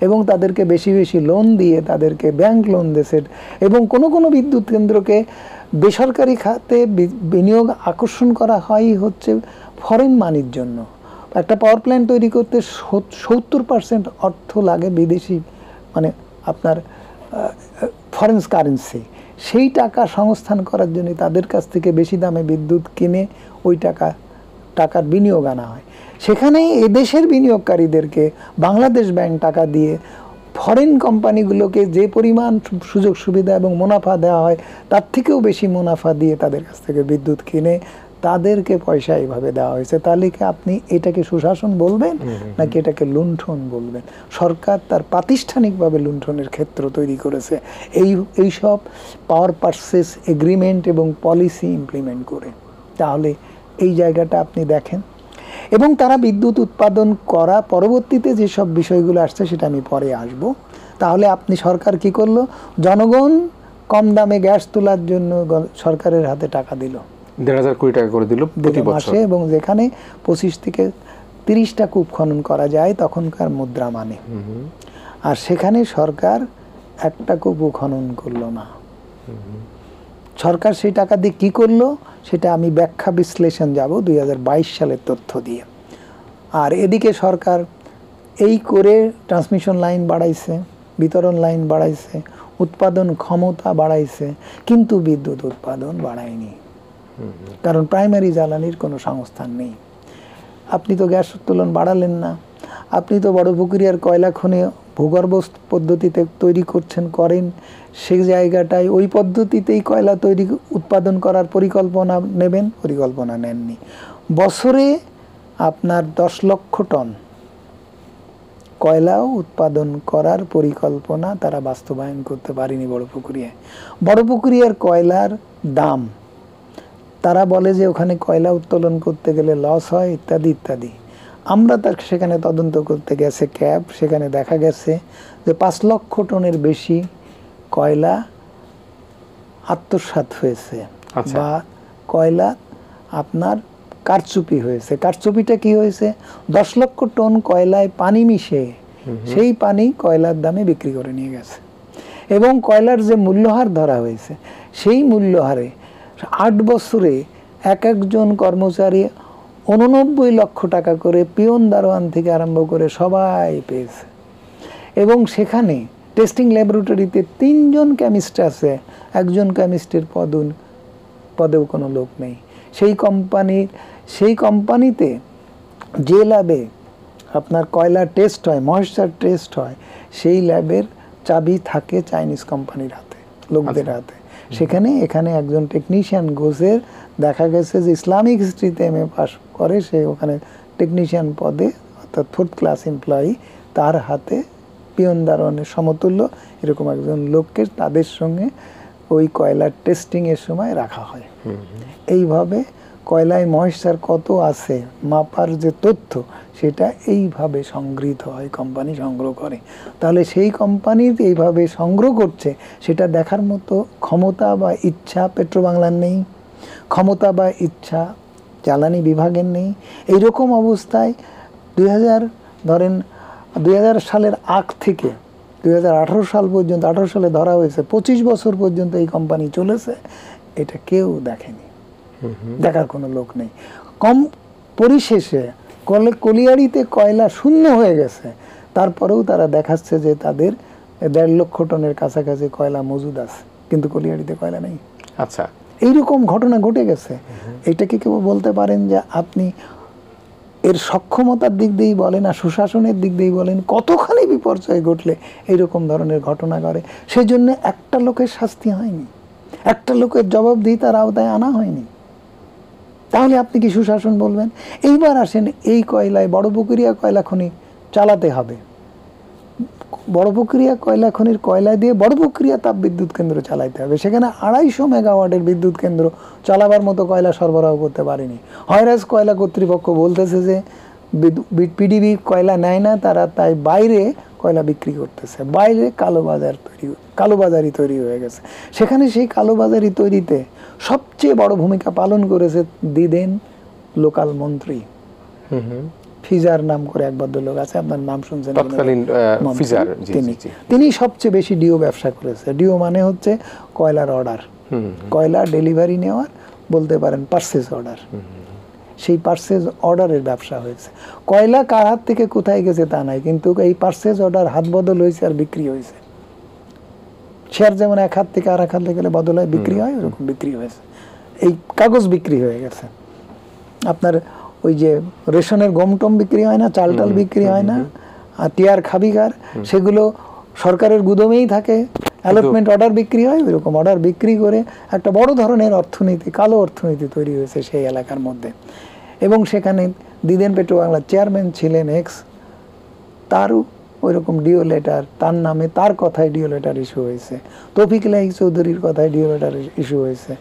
এবং তাদেরকে বেশি বেশি লোন দিয়ে, তাদেরকে ব্যাংক লোন দিয়েছে, এবং কোনো বিদ্যুৎ কেন্দ্রকে বেসরকারি খাতে বিনিয়োগ আকর্ষণ করা হয় হচ্ছে ফরেন মানির জন্য। একটা পাওয়ার প্ল্যান্ট তৈরি করতে 70% অর্থ লাগে বিদেশি, মানে আপনার ফরেন কারেন্সি। সেই টাকা সংস্থান করার জন্য তাদের কাছ থেকে বেশি দামে বিদ্যুৎ কিনে ওই টাকা টাকার বিনিয়োগ আনা হয়, সেখানে এদেশের বিনিয়োগকারীদেরকে বাংলাদেশ ব্যাংক টাকা দিয়ে ফরেন কোম্পানিগুলোকে যে পরিমাণ সুযোগ সুবিধা এবং মুনাফা দেওয়া হয় তার থেকেও বেশি মুনাফা দিয়ে তাদের কাছ থেকে বিদ্যুৎ কিনে তাদেরকে পয়সা এইভাবে দেওয়া হয়েছে। তাহলে কি আপনি এটাকে সুশাসন বলবেন নাকি এটাকে লুণ্ঠন বলবেন? সরকার তার প্রাতিষ্ঠানিকভাবে লুণ্ঠনের ক্ষেত্র তৈরি করেছে এই সব পাওয়ার পারচেজ এগ্রিমেন্ট এবং পলিসি ইমপ্লিমেন্ট করে। তাহলে এই জায়গাটা আপনি দেখেন, এবং তারা বিদ্যুৎ উৎপাদন করা পরবর্তীতে যেসব বিষয়গুলো আসছে সেটা আমি পরে আসব। তাহলে আপনি সরকার কি করলো? জনগণ কম দামে গ্যাস তোলার জন্য সরকারের হাতে টাকা দিল 1,500 কোটি টাকা করে দিল প্রতি বছর মাসে, এবং যেখানে 25 থেকে 30টা কূপ খনন করা যায় তখনকার মুদ্রা মানে, আর সেখানে সরকার একটা কূপও খনন করলো না। সরকার সেই টাকা দিয়ে কি করলো সেটা আমি ব্যাখ্যা বিশ্লেষণ যাব 2022 সালের তথ্য দিয়ে। আর এদিকে সরকার এই করে ট্রান্সমিশন লাইন বাড়াইছে, বিতরণ লাইন বাড়াইছে, উৎপাদন ক্ষমতা বাড়াইছে, কিন্তু বিদ্যুৎ উৎপাদন বাড়ায়নি, কারণ প্রাইমারি জ্বালানির কোনো সংস্থান নেই। আপনি তো গ্যাস উত্তোলন বাড়ালেন না, আপনি তো বড় পুকুরিয়ার কয়লা খনি ভূগর্ভ পদ্ধতিতে তৈরি করেন, সেই জায়গাটায় ওই পদ্ধতিতেই কয়লা উৎপাদন করার পরিকল্পনা নেননি। বছরে আপনার 10 লক্ষ টন কয়লাও উৎপাদন করার পরিকল্পনা তারা বাস্তবায়ন করতে পারেনি বড় পুকুরিয়ার কয়লার দাম, তারা বলে যে ওখানে কয়লা উত্তোলন করতে গেলে লস হয় ইত্যাদি ইত্যাদি। আমরা তার সেখানে তদন্ত করতে গেছে ক্যাব, সেখানে দেখা গেছে যে 5 লক্ষ টনের বেশি কয়লা আত্মসাৎ হয়েছে, বা কয়লা আপনার কারচুপি হয়েছে। কারচুপিটা কি হয়েছে? 10 লক্ষ টন কয়লায় পানি মিশে সেই পানি কয়লার দামে বিক্রি করে নিয়ে গেছে, এবং কয়লার যে মূল্যহার ধরা হয়েছে সেই মূল্যহারে 8 বছরে একজন কর্মচারী 89 লক্ষ টাকা করে পিয়ন দারোয়ান থেকে আরম্ভ করে সবাই পেয়েছে। এবং সেখানে টেস্টিং ল্যাবরেটরিতে 3 জন কেমিস্ট আছে, একজন কেমিস্টের পদেও কোনো লোক নেই। সেই কোম্পানিতে যে ল্যাবে আপনার কয়লা টেস্ট হয়, ময়েশ্চার টেস্ট হয়, সেই ল্যাবের চাবি থাকে চাইনিজ কোম্পানির হাতে, লোকদের হাতে। এখানে একজন টেকনিশিয়ান গোছের দেখা গেছে যে ইসলামিক হিস্ট্রিতে MA পাস করে, সে ওখানে টেকনিশিয়ান পদে অর্থাৎ 4th ক্লাস এমপ্লয়ি, তার হাতে পিয়ন দারোয়ানের সমতুল্য এরকম একজন লোককে তাদের সঙ্গে ওই কয়লার টেস্টিংয়ের সময় রাখা হয়। এইভাবে কয়লায় ময়েশ্চার কত আছে মাপার যে তথ্য সেটা এইভাবে সংগৃহীত হয়, কোম্পানি সংগ্রহ করে। তাহলে সেই কোম্পানি এইভাবে সংগ্রহ করছে সেটা দেখার মতো ক্ষমতা বা ইচ্ছা পেট্রোবাংলার নেই, ক্ষমতা বা ইচ্ছা জ্বালানি বিভাগের নেই। এইরকম অবস্থায় 2000 সালের আগ থেকে 2018 সাল পর্যন্ত, 18 সালে ধরা হয়েছে, 25 বছর পর্যন্ত এই কোম্পানি চলেছে, এটা কেউ দেখেনি, দেখার কোনো লোক নেই। পরিশেষে কলিয়াড়িতে কয়লা শূন্য হয়ে গেছে, তারপরেও তারা দেখাচ্ছে যে তাদের 1.5 লক্ষ টনের কাছাকাছি কয়লা মজুদ আছে, কিন্তু কলিয়াড়িতে কয়লা নেই। আচ্ছা, এইরকম ঘটনা ঘটে গেছে। এটাকে কেউ বলতে পারেন যে আপনি এর সক্ষমতার দিক দিয়েই বলেন আর সুশাসনের দিক দিয়েই বলেন, কতখানি বিপর্যয় ঘটলে এইরকম ধরনের ঘটনা করে, সেই জন্য একটা লোকের শাস্তি হয়নি, একটা লোকের জবাবদিহিতার আওতায় আনা হয়নি। তাহলে আপনি কি সুশাসন বলবেন? এইবার আসেন, এই কয়লায় বড় পুকুরিয়া কয়লা খনি চালাতে হবে, বড় পুকুরিয়া কয়লা খনির কয়লা দিয়ে বড় পুকুরিয়া তাপ বিদ্যুৎ কেন্দ্র চালাইতে হবে। সেখানে 250 মেগাওয়াটের বিদ্যুৎ কেন্দ্র চালাবার মতো কয়লা সরবরাহ করতে পারেনি। হয়রাজ কয়লা কর্তৃপক্ষ বলতেছে যে পিডিবি কয়লা নেয় না, তারা তাই বাইরে কয়লা বিক্রি করতেছে, বাইরে কালোবাজারি তৈরি হয়ে গেছে। সেখানে সেই কালোবাজারি তৈরিতে সবচেয়ে বড় ভূমিকা পালন করেছে দিদেন লোকাল মন্ত্রী ফিজার নাম করে এক ভদ্রলোক আছে, আপনার নাম শুনছেন, তিনি সবচেয়ে বেশি ডিও ব্যবসা করেছে। ডিও মানে হচ্ছে কয়লার অর্ডার, কয়লা ডেলিভারি নেওয়ার, বলতে পারেন পারচেজ অর্ডার। সেই পারচেজ অর্ডারের ব্যবসা হয়েছে। কয়লা কার হাত থেকে কোথায় গেছে তা নাই, কিন্তু এই পারচেজ অর্ডার হাত বদল হয়েছে আর বিক্রি হয়েছে। শেয়ার যেমন এক হাত থেকে আর এক হাতে গেলে বদলায় বিক্রি হয়, ওরকম বিক্রি হয়েছে। এই কাগজ বিক্রি হয়ে গেছে। আপনার ওই যে রেশনের গম টম বিক্রি হয় না, চাল টাল বিক্রি হয় না, আর টিয়ার খাবিকার, সেগুলো সরকারের গুদামেই থাকে, অ্যালটমেন্ট অর্ডার বিক্রি হয়, ওইরকম অর্ডার বিক্রি করে একটা বড় ধরনের অর্থনীতি, কালো অর্থনীতি তৈরি হয়েছে সেই এলাকার মধ্যে। এবং সেখানে দ্বিদেন পেট্রো বাংলার চেয়ারম্যান ছিলেন এক্স, তারও ওইরকম ডিও লেটার, তার নামে তার কথায় ডিও লেটার ইস্যু হয়েছে, তৌফিক ইলাহি চৌধুরীর কথায় ডিও লেটার ইস্যু হয়েছে।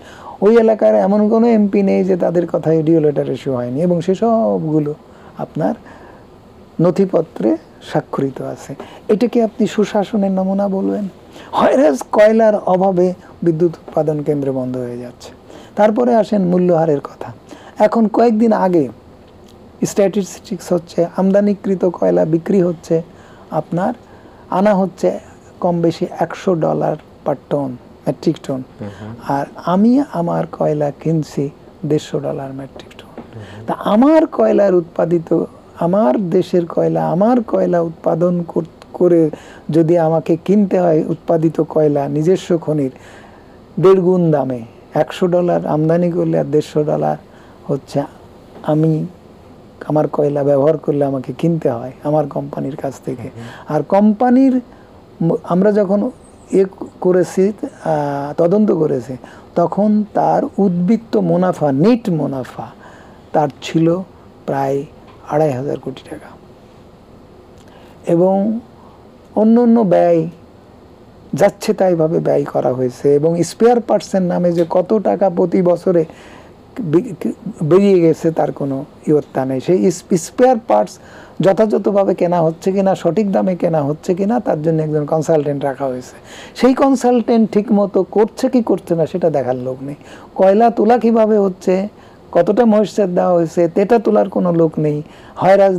ওই এলাকার এমন কোনো এমপি নেই যে তাদের কথায় ডিও লেটার ইস্যু হয়নি, এবং সেসবগুলো আপনার নথিপত্রে স্বাক্ষরিত আছে। এটাকে আপনি সুশাসনের নমুনা বলবেন? হয়রাজ কয়লার অভাবে বিদ্যুৎ উৎপাদন কেন্দ্র বন্ধ হয়ে যাচ্ছে। তারপরে আসেন মূল্যহারের কথা। এখন কয়েকদিন আগে স্ট্যাটিস্টিক্স হচ্ছে আমদানিকৃত কয়লা বিক্রি হচ্ছে আপনার, আনা হচ্ছে কম বেশি $100 পার টন, মেট্রিক টন, আর আমি আমার কয়লা কিনছি $150 মেট্রিক টন। তা আমার কয়লার উৎপাদিত, আমার দেশের কয়লা, আমার কয়লা উৎপাদন করে যদি আমাকে কিনতে হয় উৎপাদিত কয়লা নিজস্ব খনির 1.5 গুণ দামে, $100 আমদানি করলে আর $150 হচ্ছে আমি আমার কয়লা ব্যবহার করলে আমাকে কিনতে হয় আমার কোম্পানির কাছ থেকে। আর কোম্পানির আমরা যখন করেছি, তদন্ত করেছি, তখন তার উদ্বৃত্ত মুনাফা, নেট মুনাফা তার ছিল প্রায় 2,500 কোটি টাকা। এবং অন্য অন্য ব্যয় যাচ্ছে তাইভাবে ব্যয় করা হয়েছে, এবং স্পেয়ার পার্টসের নামে যে কত টাকা প্রতি বছরে বেরিয়ে গেছে তার কোনো ইয়ত্তা নেই। সেই স্পেয়ার পার্টস যথাযথভাবে কেনা হচ্ছে কিনা, সঠিক দামে কেনা হচ্ছে কিনা, তার জন্য একজন কনসালটেন্ট রাখা হয়েছে। সেই কনসালটেন্ট ঠিক মতো করছে কি করছে না সেটা দেখার লোক নেই। কয়লা তোলা কিভাবে হচ্ছে, কতটা ময়েশ্চার দেওয়া হয়েছে, তেটা তোলার কোনো লোক নেই, হয়রাজ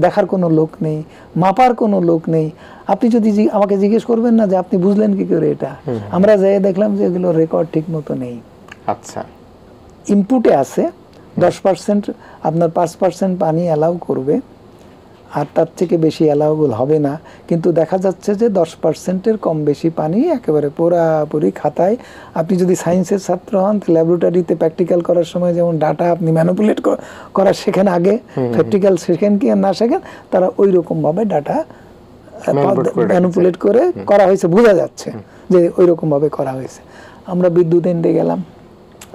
দেখার কোনো লোক নেই, মাপার কোনো লোক নেই। আপনি যদি আমাকে জিজ্ঞেস করবেন না যে আপনি বুঝলেন কি করে এটা, আমরা যাই দেখলাম যে এগুলো রেকর্ড ঠিক মতো নেই। আচ্ছা, ইনপুটে আছে 10%, আপনার 5% পানি অ্যালাউ করবে, আর তার থেকে বেশি অ্যালাউবল হবে না। কিন্তু দেখা যাচ্ছে যে 10%-এর কম বেশি পানি একেবারে পুরাপুরি খাতায়, আপনি যদি সায়েন্সের ছাত্র হন ল্যাবরেটরিতে প্র্যাকটিক্যাল করার সময় যেমন ডাটা আপনি ম্যানিপুলেট করা শেখেন, আগে প্র্যাকটিক্যাল শেখেন কি আর না শেখেন, তারা ওই রকমভাবে ডাটা ম্যানিপুলেট করে করা হয়েছে, বোঝা যাচ্ছে যে ওই রকমভাবে করা হয়েছে। আমরা বিদ্যুৎ এনে গেলাম,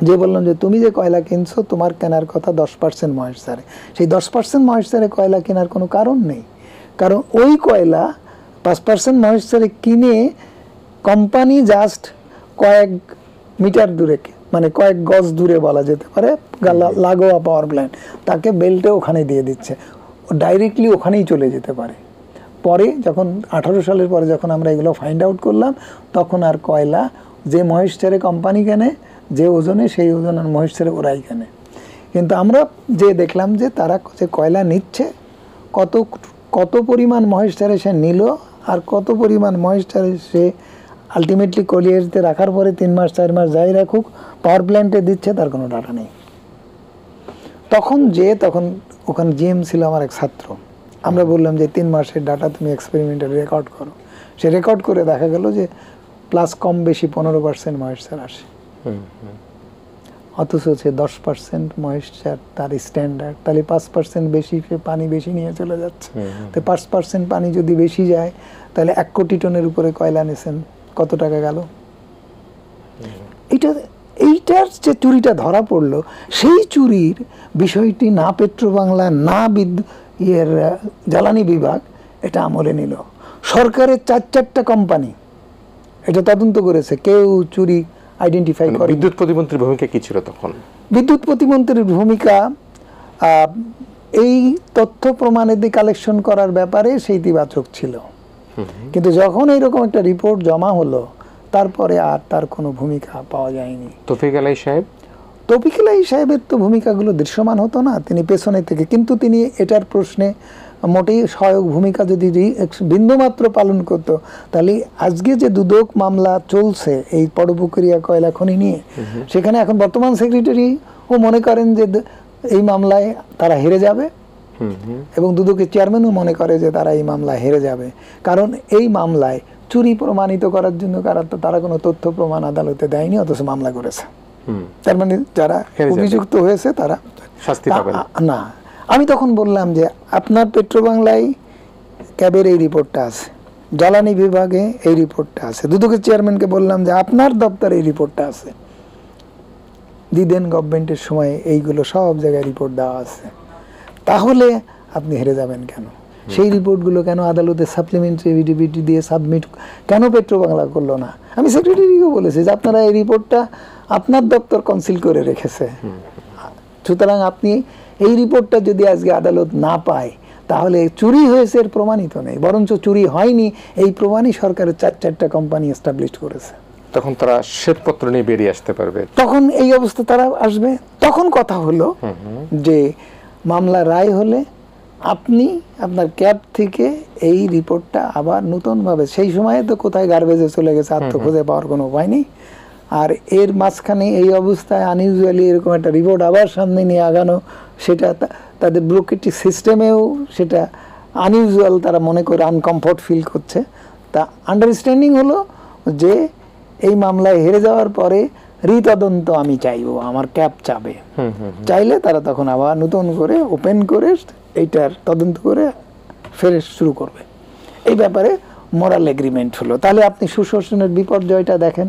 যে বললাম যে তুমি যে কয়লা কিনছো তোমার কেনার কথা 10% ময়েশ্চারে, সেই 10% ময়েশ্চারে কয়লা কেনার কোনো কারণ নেই। কারণ ওই কয়লা 5% ময়েশ্চারে কিনে কোম্পানি জাস্ট কয়েক মিটার দূরে, মানে কয়েক গজ দূরে বলা যেতে পারে, লাগোয়া পাওয়ার প্ল্যান্ট, তাকে বেল্টে ওখানে দিয়ে দিচ্ছে, ডাইরেক্টলি ওখানেই চলে যেতে পারে। পরে যখন 18 সালের পরে যখন আমরা এগুলো ফাইন্ড আউট করলাম, তখন আর কয়লা যে ময়েশ্চারে কোম্পানি কেনে, যে ওজনে, সেই ওজন আর ময়েশ্চারে ওরাই কেনে। কিন্তু আমরা যে দেখলাম যে তারা যে কয়লা নিচ্ছে, কত পরিমাণ ময়েশ্চারে সে নিল, আর কত পরিমাণ ময়েশ্চারে সে আলটিমেটলি কলিয়ারিতে রাখার পরে 3 মাস 4 মাস যাই রাখুক পাওয়ার প্ল্যান্টে দিচ্ছে, তার কোনো ডাটা নেই। তখন ওখানে জিএম ছিল আমার এক ছাত্র, আমরা বললাম যে 3 মাসের ডাটা তুমি এক্সপেরিমেন্টে রেকর্ড করো। সে রেকর্ড করে দেখা গেল যে প্লাস কম বেশি 15% ময়েশ্চার আসে, অথচ হচ্ছে 10% ময়েশ্চার তার স্ট্যান্ডার্ড। তাহলে 5% বেশি পানি বেশি নিয়ে চলে যাচ্ছে। তো 5% পানি যদি বেশি যায়, তাহলে 1 কোটি টনের উপরে কয়লা নিয়েছেন, কত টাকা গেল? এইটার যে চুরিটা ধরা পড়লো, সেই চুরির বিষয়টি না পেট্রো বাংলা, না জ্বালানি বিভাগ এটা আমলে নিল। সরকারের 4টা কোম্পানি এটা তদন্ত করেছে, কেউ চুরি আইডেন্টিফাই করে। বিদ্যুৎ প্রতিমন্ত্রীর ভূমিকা কি ছিল তখন? বিদ্যুৎ প্রতিমন্ত্রীর ভূমিকা এই তথ্য প্রমাণাদি কালেকশন করার ব্যাপারে সেই ইতিবাচক ছিল, কিন্তু যখন এইরকম একটা রিপোর্ট জমা হলো, তারপরে আর তার কোনো ভূমিকা পাওয়া যায়নি। তৌফিক ইলাহি সাহেবের তো ভূমিকাগুলো দৃশ্যমান হতো না, তিনি পেছনে থেকে, কিন্তু তিনি এটার প্রশ্নে মোটেই সহায়ক ভূমিকা যদি বিন্দুমাত্র পালন করতো, তাহলে আজকে যে দুদক মামলা চলছে এই পরপুকুরিয়া কয়লা খনি নিয়ে, সেখানে এখন বর্তমান সেক্রেটারি ও মনে করেন যে এই মামলায় তারা হেরে যাবে, এবং দুদকের চেয়ারম্যানও মনে করে যে তারা এই মামলায় হেরে যাবে। কারণ এই মামলায় চুরি প্রমাণিত করার জন্য তারা কোনো তথ্য প্রমাণ আদালতে দেয়নি, অথচ মামলা করেছে। তার মানে যারা অভিযুক্ত হয়েছে তারা শাস্তি পাবে না। আমি তখন বললাম যে আপনার পেট্রোবাংলায় ক্যাবের এই রিপোর্টটা আছে, জ্বালানি বিভাগে এই রিপোর্টটা আছে, দুদকের চেয়ারম্যানকে বললাম যে আপনার দপ্তরে এই রিপোর্টটা আছে, দিদেন গভর্নমেন্টের সময় এইগুলো সব জায়গায় রিপোর্ট দেওয়া আছে, তাহলে আপনি হেরে যাবেন কেন? সেই রিপোর্টগুলো কেন আদালতে সাপ্লিমেন্টারি এভিডেভিট দিয়ে সাবমিট কেন পেট্রোবাংলা করলো না? আমি সেক্রেটারিকেও বলেছি যে আপনারা এই রিপোর্টটা আপনার দপ্তর কনসিল করে রেখেছে, সুতরাং আপনি এই রিপোর্টটা যদি আজকে আদালত না পায় তাহলে চুরি হয়েছে এর প্রমাণিত নেই, বরঞ্চ চুরি হয়নি এই প্রমাণই সরকারের 4টা কোম্পানি এস্টাবলিশ করেছে। তখন তারা শ্বেতপত্র নিয়ে বেরিয়ে আসতে পারবে, তখন এই অবস্থা তারা আসবে। তখন কথা হলো যে মামলা রায় হলে আপনি আপনার ক্যাব থেকে এই রিপোর্টটা আবার নতুনভাবে, সেই সময়ে তো কোথায় গার্বেজে চলে গেছে আর তো খুঁজে পাওয়ার কোনো উপায় নেই, আর এর মাঝখানে এই অবস্থায় আনইউজুয়ালি এরকম একটা রিপোর্ট আবার সামনে নিয়ে আগানো, সেটা তাদের ব্যুরোক্রেটিক সিস্টেমেও সেটা আনইউজুয়াল, তারা মনে করে আনকমফোর্ট ফিল করছে। তা আন্ডারস্ট্যান্ডিং হলো যে এই মামলায় হেরে যাওয়ার পরে রিতদন্ত আমি চাইবো, আমার ক্যাব চাবে, চাইলে তারা তখন আবার নতুন করে ওপেন করে এইটার তদন্ত করে ফেরে শুরু করবে। এই ব্যাপারে মোরাল এগ্রিমেন্ট হলো। তাহলে আপনি সুশাসনের বিপর্যয়টা দেখেন।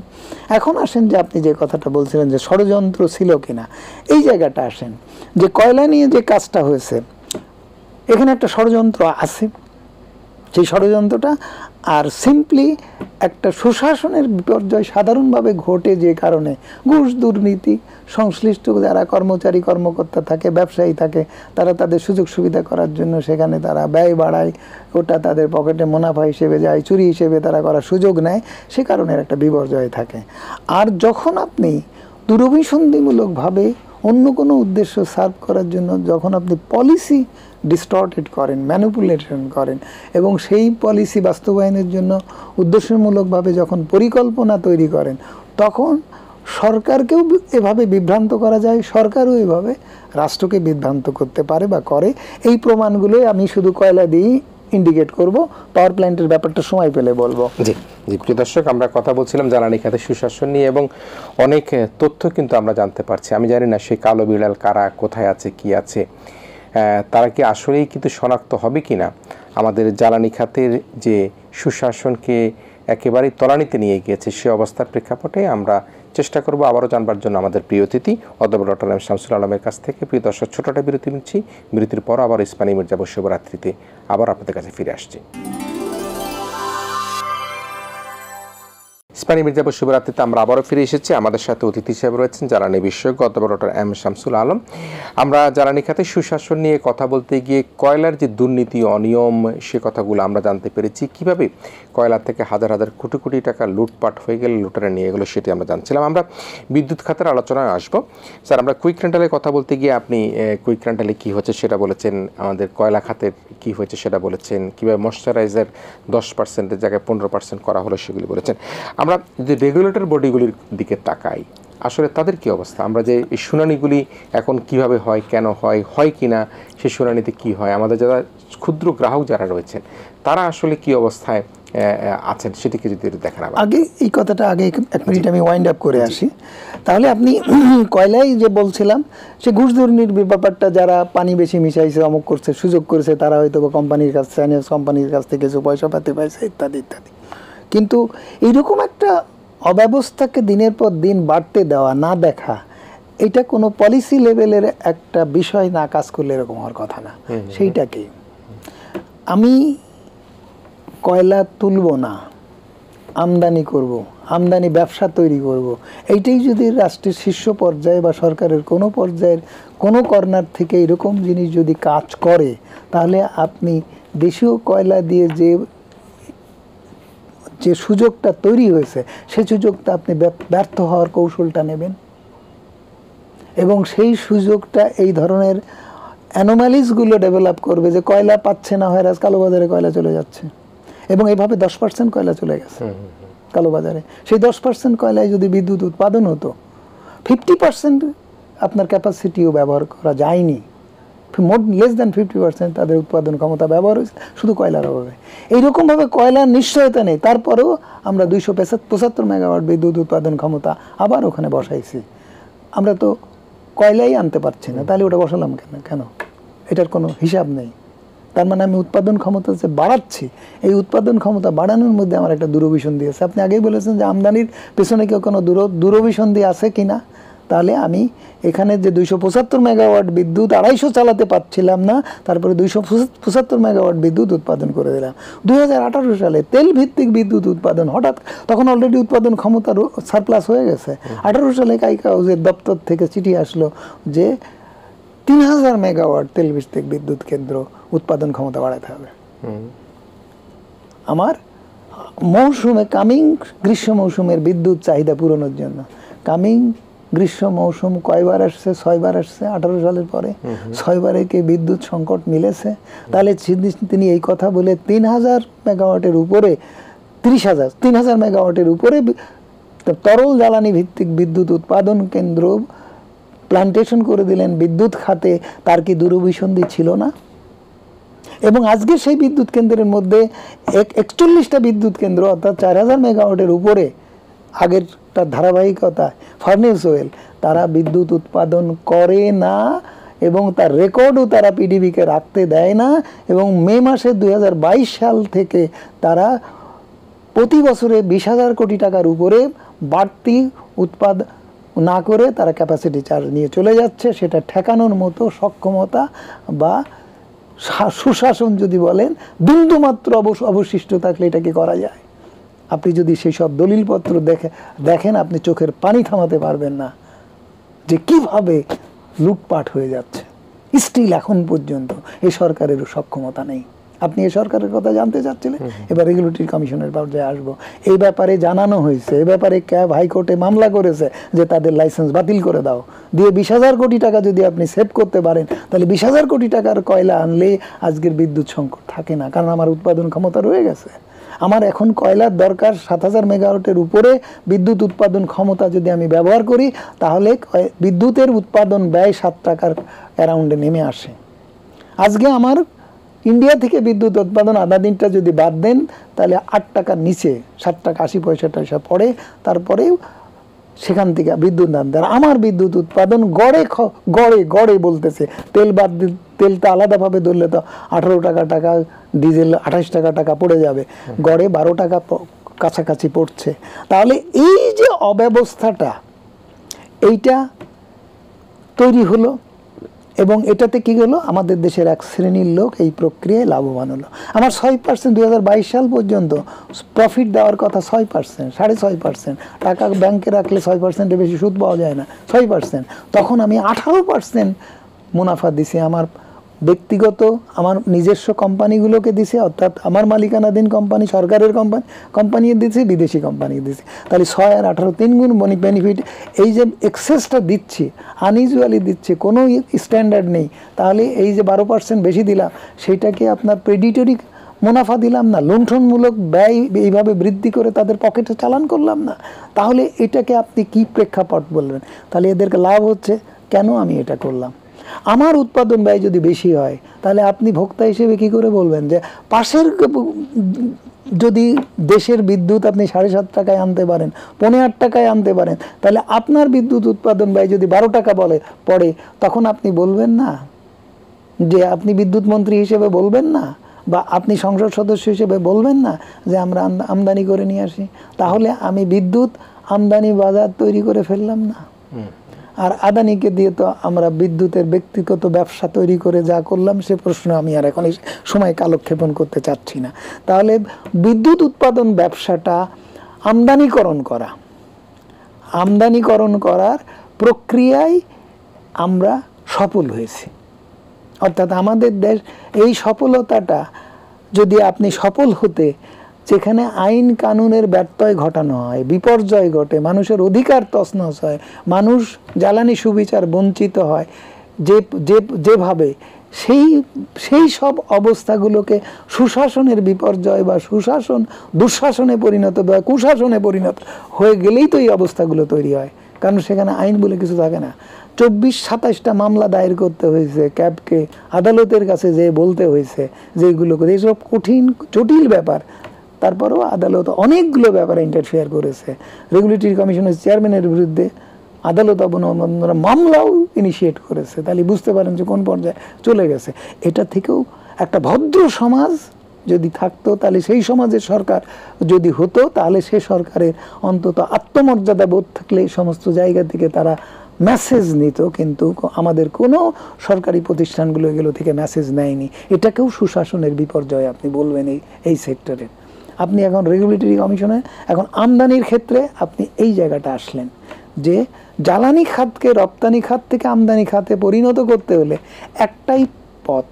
এখন আসেন যে আপনি যে কথাটা বলছিলেন যে ষড়যন্ত্র ছিল কিনা, এই জায়গাটা আসেন যে কয়লা নিয়ে যে কাজটা হয়েছে এখানে একটা ষড়যন্ত্র আছে। সেই ষড়যন্ত্রটা আর সিম্পলি একটা সুশাসনের বিপর্যয় সাধারণভাবে ঘটে যে কারণে ঘুষ দুর্নীতি সংশ্লিষ্ট যারা কর্মচারী কর্মকর্তা থাকে, ব্যবসায়ী থাকে, তারা তাদের সুযোগ সুবিধা করার জন্য সেখানে তারা ব্যয় বাড়ায়, ওটা তাদের পকেটে মুনাফা হিসেবে যায়, চুরি হিসেবে তারা করার সুযোগ নেয়, সে কারণে একটা বিপর্যয় থাকে। আর যখন আপনি দুরভিসন্ধিমূলকভাবে অন্য কোনো উদ্দেশ্য সার্ভ করার জন্য যখন আপনি পলিসি ডিস্টর্টেড করেন, ম্যানিপুলেশন করেন এবং সেই পলিসি বাস্তবায়নের জন্য উদ্দেশ্যমূলকভাবে যখন পরিকল্পনা তৈরি করেন, তখন সরকারকেও এভাবে বিভ্রান্ত করা যায়, সরকারও এভাবে রাষ্ট্রকে বিভ্রান্ত করতে পারে বা করে। এই প্রমাণগুলোই আমি শুধু কয়লা দিয়েই ইন্ডিকেট করব, পাওয়ার প্ল্যান্টের ব্যাপারটা সময় পেলে বলবো। জি জি, প্রিয় দর্শক, আমরা কথা বলছিলাম জ্বালানি খাতে সুশাসন নিয়ে এবং অনেক তথ্য কিন্তু আমরা জানতে পারছি। আমি জানি না সেই কালো বিড়াল কারা, কোথায় আছে, কি আছে, তারা কি আসলেই কিন্তু শনাক্ত হবে কি না। আমাদের জ্বালানি খাতের যে সুশাসনকে একেবারেই তলানিতে নিয়ে গিয়েছে সে অবস্থার প্রেক্ষাপটে আমরা চেষ্টা করব আবারও জানবার জন্য আমাদের প্রিয় অতিথি অধ্যাপক ডক্টর এম শামসুল আলমের কাছ থেকে। প্রিয় দর্শক, ছোটটা বিরতি নিচ্ছি, বিরতির পর আবার ইস্পানি মির্জা বর্ষবরাত্রিতে আবার আপনাদের কাছে ফিরে আসছি। ইস্পানি মির্জা বর্ষবরাত্রিতে আমরা আবারও ফিরে এসেছি। আমাদের সাথে অতিথি হিসেবে রয়েছেন জ্বালানি বিশেষজ্ঞ অধ্যাপক ডক্টর এম শামসুল আলম। আমরা জ্বালানি খাতে সুশাসন নিয়ে কথা বলতে গিয়ে কয়লার যে দুর্নীতি অনিয়ম সে কথাগুলো আমরা জানতে পেরেছি, কিভাবে কয়লা থেকে হাজার হাজার কোটি কোটি টাকা লুটপাট হয়ে গেলে লুটারে নিয়ে গেলো সেটি আমরা জানছিলাম। আমরা বিদ্যুৎ খাতের আলোচনায় আসবো। স্যার, আমরা কুইক রেন্টালের কথা বলতে গিয়ে আপনি কুইক রেন্টালে কী হচ্ছে সেটা বলেছেন, আমাদের কয়লা খাতের কী হয়েছে সেটা বলেছেন, কীভাবে ময়শ্চারাইজার 10%-এর জায়গায় 15% করা হলো সেগুলি বলেছেন। আমরা যদি রেগুলেটর বডিগুলির দিকে তাকাই, আসলে তাদের কি অবস্থা? আমরা যে এই শুনানিগুলি এখন কিভাবে হয়, কেন হয়, হয় কি না, সেই শুনানিতে কি হয়, আমাদের যারা ক্ষুদ্র গ্রাহক যারা রয়েছেন তারা আসলে কি অবস্থায় আছেন সেটিকে যদি দেখেন। আগে এই কথাটা আগে এক মিনিট আমি ওয়াইন্ড আপ করে আসি। তাহলে আপনি কয়লাই যে বলছিলাম সে ঘুষ দুর্নীতির ব্যাপারটা, যারা পানি বেশি মিশাইছে, অমুক করছে, সুযোগ করেছে, তারা হয়তো কোম্পানির কাছ থেকে, কোম্পানির কাছ থেকে কিছু পয়সা পাতি পাইছে ইত্যাদি ইত্যাদি। কিন্তু এইরকম একটা অব্যবস্থাকে দিনের পর দিন বাড়তে দেওয়া, না দেখা, এটা কোনো পলিসি লেভেলের একটা বিষয় না কাজ করলে এরকম হওয়ার কথা না। সেইটাকে আমি কয়লা তুলব না, আমদানি করব, আমদানি ব্যবসা তৈরি করব, এইটাই যদি রাষ্ট্রের শীর্ষ পর্যায়ে বা সরকারের কোনো পর্যায়ের কোনো কর্নার থেকে এরকম জিনিস যদি কাজ করে, তাহলে আপনি দেশীয় কয়লা দিয়ে যে সুযোগটা তৈরি হয়েছে সেই সুযোগটা আপনি ব্যর্থ হওয়ার কৌশলটা নেবেন এবং সেই সুযোগটা এই ধরনের অ্যানোমালিসগুলো ডেভেলপ করবে যে কয়লা পাচ্ছে না, হয় কালোবাজারে কয়লা চলে যাচ্ছে এবং এইভাবে 10% কয়লা চলে গেছে কালোবাজারে। সেই 10% কয়লায় যদি বিদ্যুৎ উৎপাদন হতো, 50% আপনার ক্যাপাসিটিও ব্যবহার করা যায়নি, লেস দ্যান 50% তাদের উৎপাদন ক্ষমতা ব্যবহার হয়েছে শুধু কয়লার অভাবে। এইরকমভাবে কয়লার নিশ্চয়তা নেই, তারপরেও আমরা 275 মেগাওয়াট বিদ্যুৎ উৎপাদন ক্ষমতা আবার ওখানে বসাইছি। আমরা তো কয়লাই আনতে পারছি না, তাহলে ওটা বসালাম কেন? এটার কোনো হিসাব নেই। তার মানে আমি উৎপাদন ক্ষমতা যে বাড়াচ্ছি, এই উৎপাদন ক্ষমতা বাড়ানোর মধ্যে আমার একটা দূরভিসন্ধি আছে। আপনি আগেই বলেছেন যে আমদানির পেছনে কেউ কোনো দূরভিসন্ধি আছে কি না। তাহলে আমি এখানে যে 275 মেগাওয়াট বিদ্যুৎ 250 চালাতে পারছিলাম না, তারপরে 275 মেগাওয়াট বিদ্যুৎ উৎপাদন করে দিলাম। 2018 সালে তেল ভিত্তিক বিদ্যুৎ উৎপাদন হঠাৎ, তখন অলরেডি উৎপাদন ক্ষমতার সারপ্লাস হয়ে গেছে। 18 সালে কাইকা হাউসের দপ্তর থেকে চিঠি আসলো যে 3000 মেগাওয়াট তেল ভিত্তিক বিদ্যুৎ কেন্দ্র উৎপাদন ক্ষমতা বাড়াতে হবে। আমার মৌসুমে কামিং গ্রীষ্ম মৌসুমের বিদ্যুৎ চাহিদা পূরণের জন্য। কামিং গ্রীষ্ম মৌসুম কয়বার আসছে? 6 বার আসছে 18 সালের পরে। 6 বারে কি বিদ্যুৎ সংকট মিলেছে? তাহলে তিনি এই কথা বলে 3000 মেগাওয়াটের উপরে 3000 মেগাওয়াটের উপরে তরল জ্বালানি ভিত্তিক বিদ্যুৎ উৎপাদন কেন্দ্র প্ল্যান্টেশন করে দিলেন বিদ্যুৎ খাতে। তার কি দূরভিসন্ধি ছিল না? এবং আজকে সেই বিদ্যুৎ কেন্দ্রের মধ্যে 41টা বিদ্যুৎ কেন্দ্র, অর্থাৎ 4000 মেগাওয়াটের উপরে আগের তার ধারাবাহিকতা ফার্নেস ওয়েল, তারা বিদ্যুৎ উৎপাদন করে না এবং তার রেকর্ডও তারা পিডিবিকে রাখতে দেয় না। এবং মে মাসে 2022 সাল থেকে তারা প্রতি বছরে 20,000 কোটি টাকার উপরে বাড়তি উৎপাদন না করে তারা ক্যাপাসিটি চার্জ নিয়ে চলে যাচ্ছে। সেটা ঠেকানোর মতো সক্ষমতা বা সুশাসন যদি বলেন বিন্দুমাত্র অবশিষ্ট থাকলে এটাকে করা যায়। আপনি যদি সেই সব দলিলপত্র দেখেন আপনি চোখের পানি থামাতে পারবেন না যে কিভাবে লুটপাট হয়ে যাচ্ছে। স্টিল এখন পর্যন্ত এই সরকারের সক্ষমতা নেই। আপনি এই সরকারের কথা জানতে চাচ্ছিলেন, এবার রেগুলেটরি কমিশনের পর্যায়ে আসবো। এই ব্যাপারে জানানো হয়েছে, এ ব্যাপারে ক্যাব হাইকোর্টে মামলা করেছে যে তাদের লাইসেন্স বাতিল করে দাও, দিয়ে 20,000 কোটি টাকা যদি আপনি সেভ করতে পারেন তাহলে 20,000 কোটি টাকার কয়লা আনলে আজকের বিদ্যুৎ সংকট থাকে না, কারণ আমার উৎপাদন ক্ষমতা রয়ে গেছে। আমার এখন কয়লার দরকার 7,000 মেগাওয়াটের উপরে বিদ্যুৎ উৎপাদন ক্ষমতা যদি আমি ব্যবহার করি তাহলে বিদ্যুতের উৎপাদন ব্যয় 7 টাকার অ্যারাউন্ডে নেমে আসে। আজকে আমার ইন্ডিয়া থেকে বিদ্যুৎ উৎপাদন আধা দিনটা যদি বাদ দেন তাহলে 8 টাকার নিচে 7 টাকা 80 পয়সা পড়ে। তারপরে সেখান থেকে বিদ্যুৎ দাম দেয়। আমার বিদ্যুৎ উৎপাদন গড়ে বলতেছে, তেল বাদ তেলটা আলাদাভাবে ধরলে তো 18 টাকা ডিজেল 28 টাকা পড়ে যাবে, গড়ে 12 টাকা কাছাকাছি পড়ছে। তাহলে এই যে অব্যবস্থাটা এইটা তৈরি হলো এবং এটাতে কি হলো, আমাদের দেশের এক শ্রেণীর লোক এই প্রক্রিয়ায় লাভবান হলো। আমার 6% 2022 সাল পর্যন্ত প্রফিট দেওয়ার কথা 6%, 6.5%। টাকা ব্যাংকে রাখলে 6%-এর বেশি সুদ পাওয়া যায় না, 6%। তখন আমি 18% মুনাফা দিছি আমার ব্যক্তিগত আমার নিজস্ব কোম্পানিগুলোকে দিছে, অর্থাৎ আমার মালিকানাধীন কোম্পানি, সরকারের কোম্পানি দিচ্ছে, বিদেশি কোম্পানি দিচ্ছে। তাহলে 6 আর 18 3 গুণ বেনিফিট। এই যে এক্সেসটা দিচ্ছি, আনইউজুয়ালি দিচ্ছে, কোনো স্ট্যান্ডার্ড নেই, তাহলে এই যে 12% বেশি দিলাম সেইটাকে আপনার প্রেডিটরি মুনাফা দিলাম না, লুণ্ঠনমূলক ব্যয় এইভাবে বৃদ্ধি করে তাদের পকেটে চালান করলাম না। তাহলে এটাকে আপনি কি প্রেক্ষাপট বলবেন? তাহলে এদেরকে লাভ হচ্ছে কেন আমি এটা করলাম? আমার উৎপাদন ব্যয় যদি বেশি হয় তাহলে আপনি ভোক্তা হিসেবে কি করে বলবেন যে পাশের যদি দেশের বিদ্যুৎ আপনি 7.5 টাকায় আনতে পারেন, 15 টাকায় আনতে পারেন, তাহলে আপনার বিদ্যুৎ উৎপাদন ব্যয় যদি 12 টাকা পড়ে, তখন আপনি বলবেন না যে, আপনি বিদ্যুৎ মন্ত্রী হিসেবে বলবেন না বা আপনি সংসদ সদস্য হিসেবে বলবেন না যে আমরা আমদানি করে নিয়ে আসি? তাহলে আমি বিদ্যুৎ আমদানি বাজার তৈরি করে ফেললাম না? আর আদানিকে দিয়ে তো আমরা বিদ্যুতের ব্যক্তিগত ব্যবসা তৈরি করে যা করলাম, সে প্রশ্ন আমি আর এখন এই সময় কালক্ষেপণ করতে চাচ্ছি না। তাহলে বিদ্যুৎ উৎপাদন ব্যবসাটা আমদানিকরণ করার প্রক্রিয়ায় আমরা সফল হয়েছি। অর্থাৎ আমাদের দেশ এই সফলতাটা যদি আপনি সফল হতে, যেখানে আইন কানুনের ব্যত্যয় ঘটানো হয়, বিপর্যয় ঘটে, মানুষের অধিকার তছনছ হয়, মানুষ জ্বালানি সুবিচার বঞ্চিত হয়, যেভাবে সেই সব অবস্থাগুলোকে সুশাসনের বিপর্যয় বা দুঃশাসনে পরিণত বা কুশাসনে পরিণত হয়ে গেলেই তো এই অবস্থাগুলো তৈরি হয়। কারণ সেখানে আইন বলে কিছু থাকে না। 24-27টা মামলা দায়ের করতে হয়েছে ক্যাবকে, আদালতের কাছে যে বলতে হয়েছে যেগুলো করে, এইসব কঠিন জটিল ব্যাপার। তারপরেও আদালত অনেকগুলো ব্যাপারে ইন্টারফেয়ার করেছে। রেগুলেটরি কমিশনের চেয়ারম্যানের বিরুদ্ধে আদালত অবমাননার মামলাও ইনিশিয়েট করেছে। তাহলে বুঝতে পারেন যে কোন পর্যায়ে চলে গেছে। এটা থেকেও একটা ভদ্র সমাজ যদি থাকতো, তাহলে সেই সমাজের সরকার যদি হতো, তাহলে সে সরকারের অন্তত আত্মমর্যাদা বোধ থাকলে এই সমস্ত জায়গা থেকে তারা মেসেজ নিত। কিন্তু আমাদের কোনো সরকারি প্রতিষ্ঠানগুলো এগুলো থেকে মেসেজ নেয়নি। এটাকেও সুশাসনের বিপর্যয় আপনি বলবেন এই সেক্টরে। আপনি এখন রেগুলেটরি কমিশনে এখন আমদানির ক্ষেত্রে আপনি এই জায়গাটা আসলেন যে জ্বালানি খাতকে রপ্তানি খাত থেকে আমদানি খাতে পরিণত করতে হলে একটাই পথ,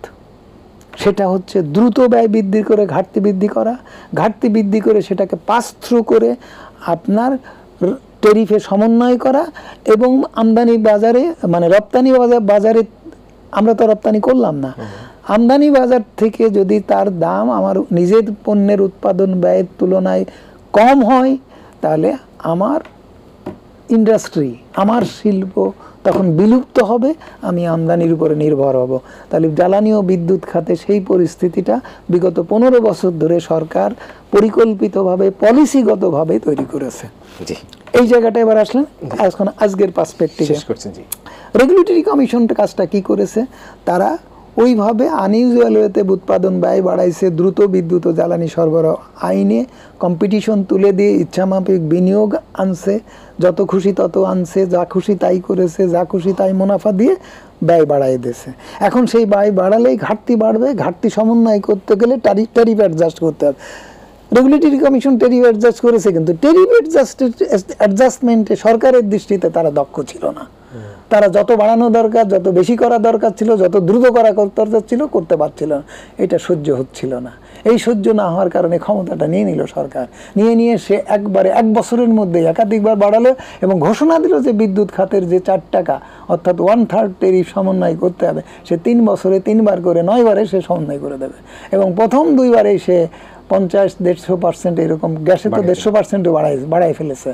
সেটা হচ্ছে দ্রুত ব্যয় বৃদ্ধি করে ঘাটতি বৃদ্ধি করা, ঘাটতি বৃদ্ধি করে সেটাকে পাস থ্রু করে আপনার ট্যারিফে সমন্বয় করা এবং আমদানি বাজারে মানে রপ্তানি বাজারে আমরা তো রপ্তানি করলাম না, আমদানি বাজার থেকে যদি তার দাম আমার নিজের পণ্যের উৎপাদন ব্যয়ের তুলনায় কম হয়, তাহলে আমার ইন্ডাস্ট্রি আমার শিল্প তখন বিলুপ্ত হবে, আমি আমদানির উপরে নির্ভর হব। তাহলে জ্বালানি ও বিদ্যুৎ খাতে সেই পরিস্থিতিটা বিগত 15 বছর ধরে সরকার পরিকল্পিতভাবে পলিসিগতভাবে তৈরি করেছে। জি, এই জায়গাটা এবার আসলেন এখন আজকের পার্সপেক্টিভে। শেষ করছেন। জি, রেগুলেটরি কমিশনটা কাজটা কি করেছে, তারা ওইভাবে আনইউজুয়াল ওয়েতে উৎপাদন ব্যয় বাড়াইছে, দ্রুত বিদ্যুৎ ও জ্বালানি সরবরাহ আইনে কম্পিটিশন তুলে দিয়ে ইচ্ছামাফিক বিনিয়োগ আনছে, যত খুশি তত আনছে, যা খুশি তাই করেছে, যা খুশি তাই মুনাফা দিয়ে ব্যয় বাড়াই দিয়েছে। এখন সেই ব্যয় বাড়ালেই ঘাটতি বাড়বে, ঘাটতি সমন্বয় করতে গেলে ট্যারিফ অ্যাডজাস্ট করতে হবে। রেগুলেটরি কমিশন ট্যারিফ অ্যাডজাস্ট করেছে, কিন্তু ট্যারিফ অ্যাডজাস্টমেন্টে সরকারের দৃষ্টিতে তারা দক্ষ ছিল না। তারা যত বাড়ানো দরকার, যত বেশি করা দরকার ছিল, যত দ্রুত করা দরকার ছিল, করতে পারছিল না। এটা সহ্য হচ্ছিল না। এই সহ্য না হওয়ার কারণে ক্ষমতাটা নিয়ে নিল সরকার। নিয়ে সে একবারে 1 বছরের মধ্যে একাধিকবার বাড়ালো এবং ঘোষণা দিল যে বিদ্যুৎ খাতের যে 4 টাকা অর্থাৎ 1/3 ট্যারিফ সমন্বয় করতে হবে, সে 3 বছরে 3 বার করে 9 বারে সে সমন্বয় করে দেবে। এবং প্রথম 2 বারে সে 50-150% এরকম, গ্যাসে তো 150%ও বাড়াই ফেলেছে।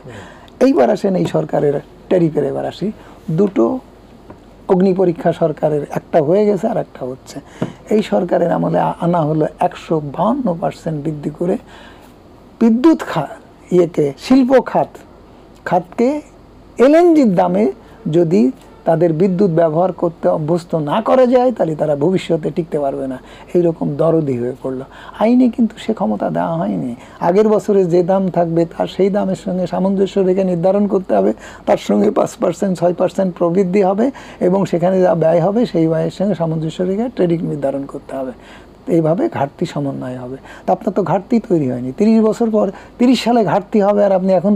এইবার আসেন এই সরকারের ট্যারিফের। এবার আসি, দুটো অগ্নি পরীক্ষা সরকারের, একটা হয়ে গেছে আর একটা হচ্ছে। এই সরকারের আমলে আনা হলো 152% বৃদ্ধি করে বিদ্যুৎ শিল্প খাতকে এলএনজির দামে যদি তাদের বিদ্যুৎ ব্যবহার করতে অভ্যস্ত না করা যায়, তাহলে তারা ভবিষ্যতে টিকতে পারবে না। এইরকম দরদি হয়ে পড়লো। আইনে কিন্তু সে ক্ষমতা দেওয়া হয়নি। আগের বছরে যে দাম থাকবে তার সেই দামের সঙ্গে সামঞ্জস্য রেখে নির্ধারণ করতে হবে, তার সঙ্গে 5% 6% প্রবৃদ্ধি হবে এবং সেখানে যা ব্যয় হবে সেই ব্যয়ের সঙ্গে সামঞ্জস্য রেখে ট্যারিফ নির্ধারণ করতে হবে। এইভাবে ঘাটতি সমন্বয় হবে। তা আপনার তো ঘাটতি তৈরি হয়নি। 30 বছর পর 30 সালে ঘাটতি হবে, আর আপনি এখন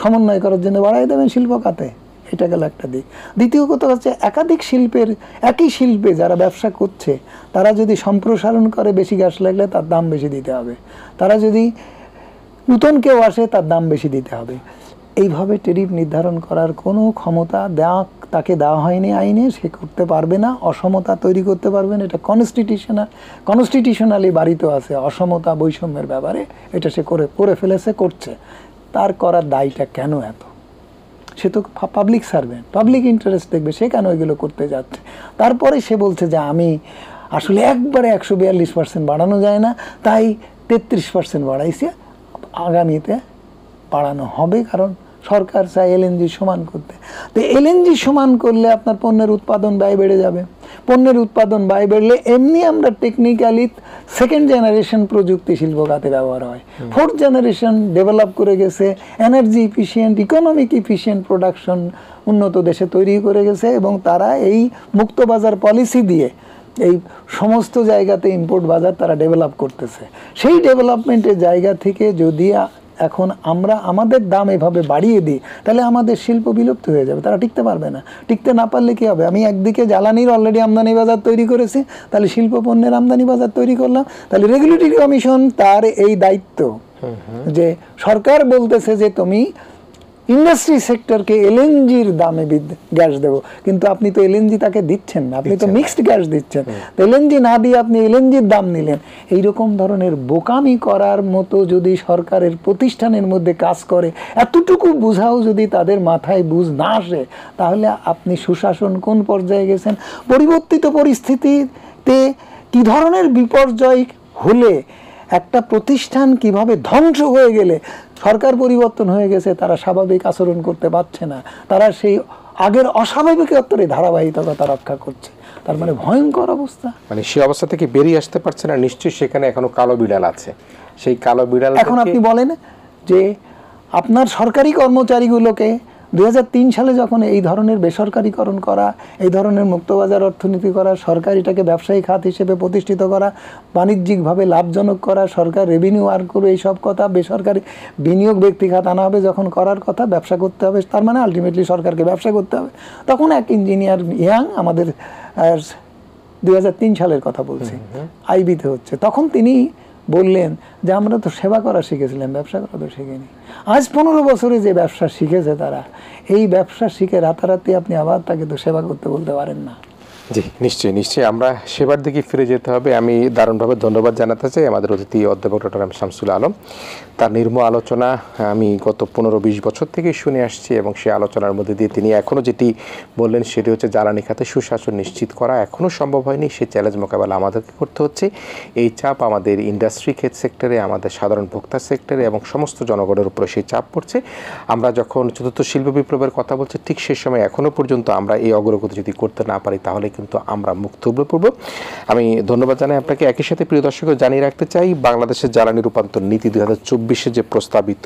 সমন্বয় করার জন্য বাড়াই দেবেন শিল্প খাতে। এটা গেল একটা দিক। দ্বিতীয় কথা হচ্ছে, একাধিক একই শিল্পে যারা ব্যবসা করছে তারা যদি সম্প্রসারণ করে, বেশি গ্যাস লাগলে তার দাম বেশি দিতে হবে। তারা যদি নতুন কেউ আসে, তার দাম বেশি দিতে হবে। এইভাবে ট্যারিফ নির্ধারণ করার কোনো ক্ষমতা তাকে দেওয়া হয়নি আইনে, সে করতে পারবে না। অসমতা তৈরি করতে পারবে না। এটা কনস্টিটিউশনালি বাড়িতে আছে অসমতা বৈষম্যের ব্যাপারে। এটা সে করে ফেলেছে, করছে। তার করার দায়টা কেন এত? সে তো পাবলিক সার্ভেন্ট, পাবলিক ইন্টারেস্ট দেখবে, সে কেন এগুলো করতে যাচ্ছে? তারপরে সে বলছে যে আমি আসলে একবারে 142% বাড়ানো যায় না, তাই 33% বাড়াইছে, আগামীতে বাড়ানো হবে, কারণ সরকার চায় এলএনজি সমান করতে। তো এলএনজি সমান করলে আপনার পণ্যের উৎপাদন ব্যয় বেড়ে যাবে। পণ্যের উৎপাদন ব্যয় বেড়লে এমনি আমরা টেকনিক্যালি 2nd জেনারেশন প্রযুক্তি শিল্প খাতে ব্যবহার হয়। 4th জেনারেশন ডেভেলপ করে গেছে, energy efficient, economic efficient production উন্নত দেশে তৈরি করে গেছে এবং তারা এই মুক্ত বাজার পলিসি দিয়ে এই সমস্ত জায়গাতে ইম্পোর্ট বাজার তারা ডেভেলপ করতেছে। সেই ডেভেলপমেন্টের জায়গা থেকে যদি এখন আমরা আমাদের দাম এভাবে বাড়িয়ে দিই, তাহলে আমাদের শিল্প বিলুপ্ত হয়ে যাবে, তারা টিকতে পারবে না। টিকতে না পারলে কী হবে? আমি একদিকে জ্বালানির অলরেডি আমদানি বাজার তৈরি করেছি, তাহলে শিল্প পণ্যের আমদানি বাজার তৈরি করলাম। তাহলে রেগুলেটরি কমিশন তার এই দায়িত্ব যে সরকার বলতেছে যে তুমি ইন্ডাস্ট্রি সেক্টরকে এলএনজির দামে গ্যাস দেবো, কিন্তু আপনি তো এলএনজি তাকে দিচ্ছেন না, আপনি তো মিক্সড গ্যাস দিচ্ছেন। এলএনজি না দিয়ে আপনি এলএনজির দাম নিলেন। এইরকম ধরনের বোকামি করার মতো যদি সরকারের প্রতিষ্ঠানের মধ্যে কাজ করে, এতটুকু বুঝাও যদি তাদের মাথায় বুঝ না আসে, তাহলে আপনি সুশাসন কোন পর্যায়ে গেছেন? পরিবর্তিত পরিস্থিতিতে কি ধরনের বিপর্যয় হলে একটা প্রতিষ্ঠান কিভাবে ধ্বংস হয়ে গেলে সরকার পরিবর্তন হয়ে গেছে, তারা স্বাভাবিক আচরণ করতে পারছে না, তারা সেই আগের অস্বাভাবিকত্বের ধারাবাহিকতা রক্ষা করছে। তার মানে ভয়ঙ্কর অবস্থা। মানে সেই অবস্থা থেকে বেরিয়ে আসতে পারছে না, নিশ্চয়ই সেখানে এখনো কালো বিড়াল আছে। সেই কালো বিড়াল এখন আপনি বলেন যে আপনার সরকারি কর্মচারীগুলোকে 2003 সালে যখন এই ধরনের বেসরকারীকরণ করা, এই ধরনের মুক্তবাজার অর্থনীতি করা, সরকারিটাকে ব্যবসায়ী খাত হিসেবে প্রতিষ্ঠিত করা, বাণিজ্যিকভাবে লাভজনক করা, সরকার রেভিনিউ আর করবে, এইসব কথা, বেসরকারি বিনিয়োগ ব্যক্তি খাত আনা হবে, যখন করার কথা ব্যবসা করতে হবে, তার মানে আলটিমেটলি সরকারকে ব্যবসা করতে হবে। তখন এক ইঞ্জিনিয়ার ইয়াং, আমাদের 2003 সালের কথা বলছি, আইবিতে হচ্ছে, তখন তিনি বললেন যে আমরা তো সেবা করা শিখেছিলাম, ব্যবসা করা তো শিখিনি। আজ 15 বছরে যে ব্যবসা শিখেছে তারা, এই ব্যবসা শিখে রাতারাতি আপনি আবার তাকে তো সেবা করতে বলতে পারেন না। জি, নিশ্চয়ই নিশ্চয়ই আমরা সেবার দিকে ফিরে যেতে হবে। আমি দারুণভাবে ধন্যবাদ জানাতে চাই আমাদের অতিথি অধ্যাপক ডক্টর এম শামসুল আলম। তার নির্মম আলোচনা আমি গত 15-20 বছর থেকে শুনে আসছি, এবং সেই আলোচনার মধ্যে দিয়ে তিনি এখনও যেটি বললেন সেটি হচ্ছে জ্বালানি খাতে সুশাসন নিশ্চিত করা এখনও সম্ভব হয়নি। সেই চ্যালেঞ্জ মোকাবেলা আমাদেরকে করতে হচ্ছে। এই চাপ আমাদের ইন্ডাস্ট্রি ক্ষেত্র সেক্টরে, আমাদের সাধারণ ভোক্তা সেক্টরে এবং সমস্ত জনগণের উপরে সেই চাপ পড়ছে। আমরা যখন চতুর্থ শিল্প বিপ্লবের কথা বলছি, ঠিক সেই সময় এখনও পর্যন্ত আমরা এই অগ্রগতি যদি করতে না পারি, তাহলে কিন্তু আমরা মুখ থুবড়ে পড়ব। আমি ধন্যবাদ জানাই আপনাকে। একই সাথে প্রিয় দর্শকও জানিয়ে রাখতে চাই, বাংলাদেশের জ্বালানি রূপান্তর নীতি 2024-এ যে প্রস্তাবিত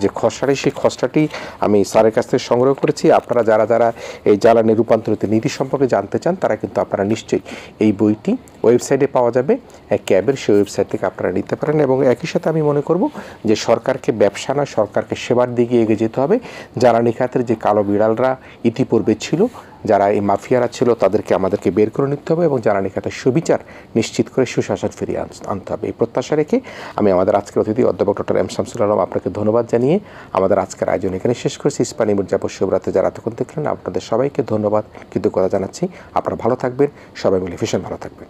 যে খসড়াটি, সেই খসড়াটি আমি স্যারের কাছ থেকে সংগ্রহ করেছি। আপনারা যারা যারা এই জ্বালানি রূপান্তরিত নীতি সম্পর্কে জানতে চান, তারা কিন্তু আপনারা নিশ্চয়ই এই বইটি ওয়েবসাইটে পাওয়া যাবে, ক্যাবের সেই ওয়েবসাইট থেকে আপনারা নিতে পারেন। এবং একই সাথে আমি মনে করব যে সরকারকে ব্যবসা না, সরকারকে সেবার দিকে এগিয়ে যেতে হবে। জ্বালানি খাতের যে কালো বিড়ালরা ইতিপূর্বে ছিল, যারা এই মাফিয়ারা ছিল, তাদেরকে আমাদেরকে বের করে নিতে হবে এবং জ্বালানি খাতের সুবিচার নিশ্চিত করে সুশাসন ফিরিয়ে আনতে হবে। এই প্রত্যাশা রেখে আমি আমাদের আজকের অতিথি অধ্যাপক ডক্টর এম শামসুল আলম আপনাকে ধন্যবাদ জানিয়ে আমাদের আজকের আয়োজন এখানে শেষ করেছি। ইস্পানি মুরজাপুর শুভরাত্রি যারা এতক্ষণ দেখলেন, আপনাদের সবাইকে ধন্যবাদ, কৃতজ্ঞতা জানাচ্ছি। আপনারা ভালো থাকবেন, সবাই মিলে ভীষণ ভালো থাকবেন।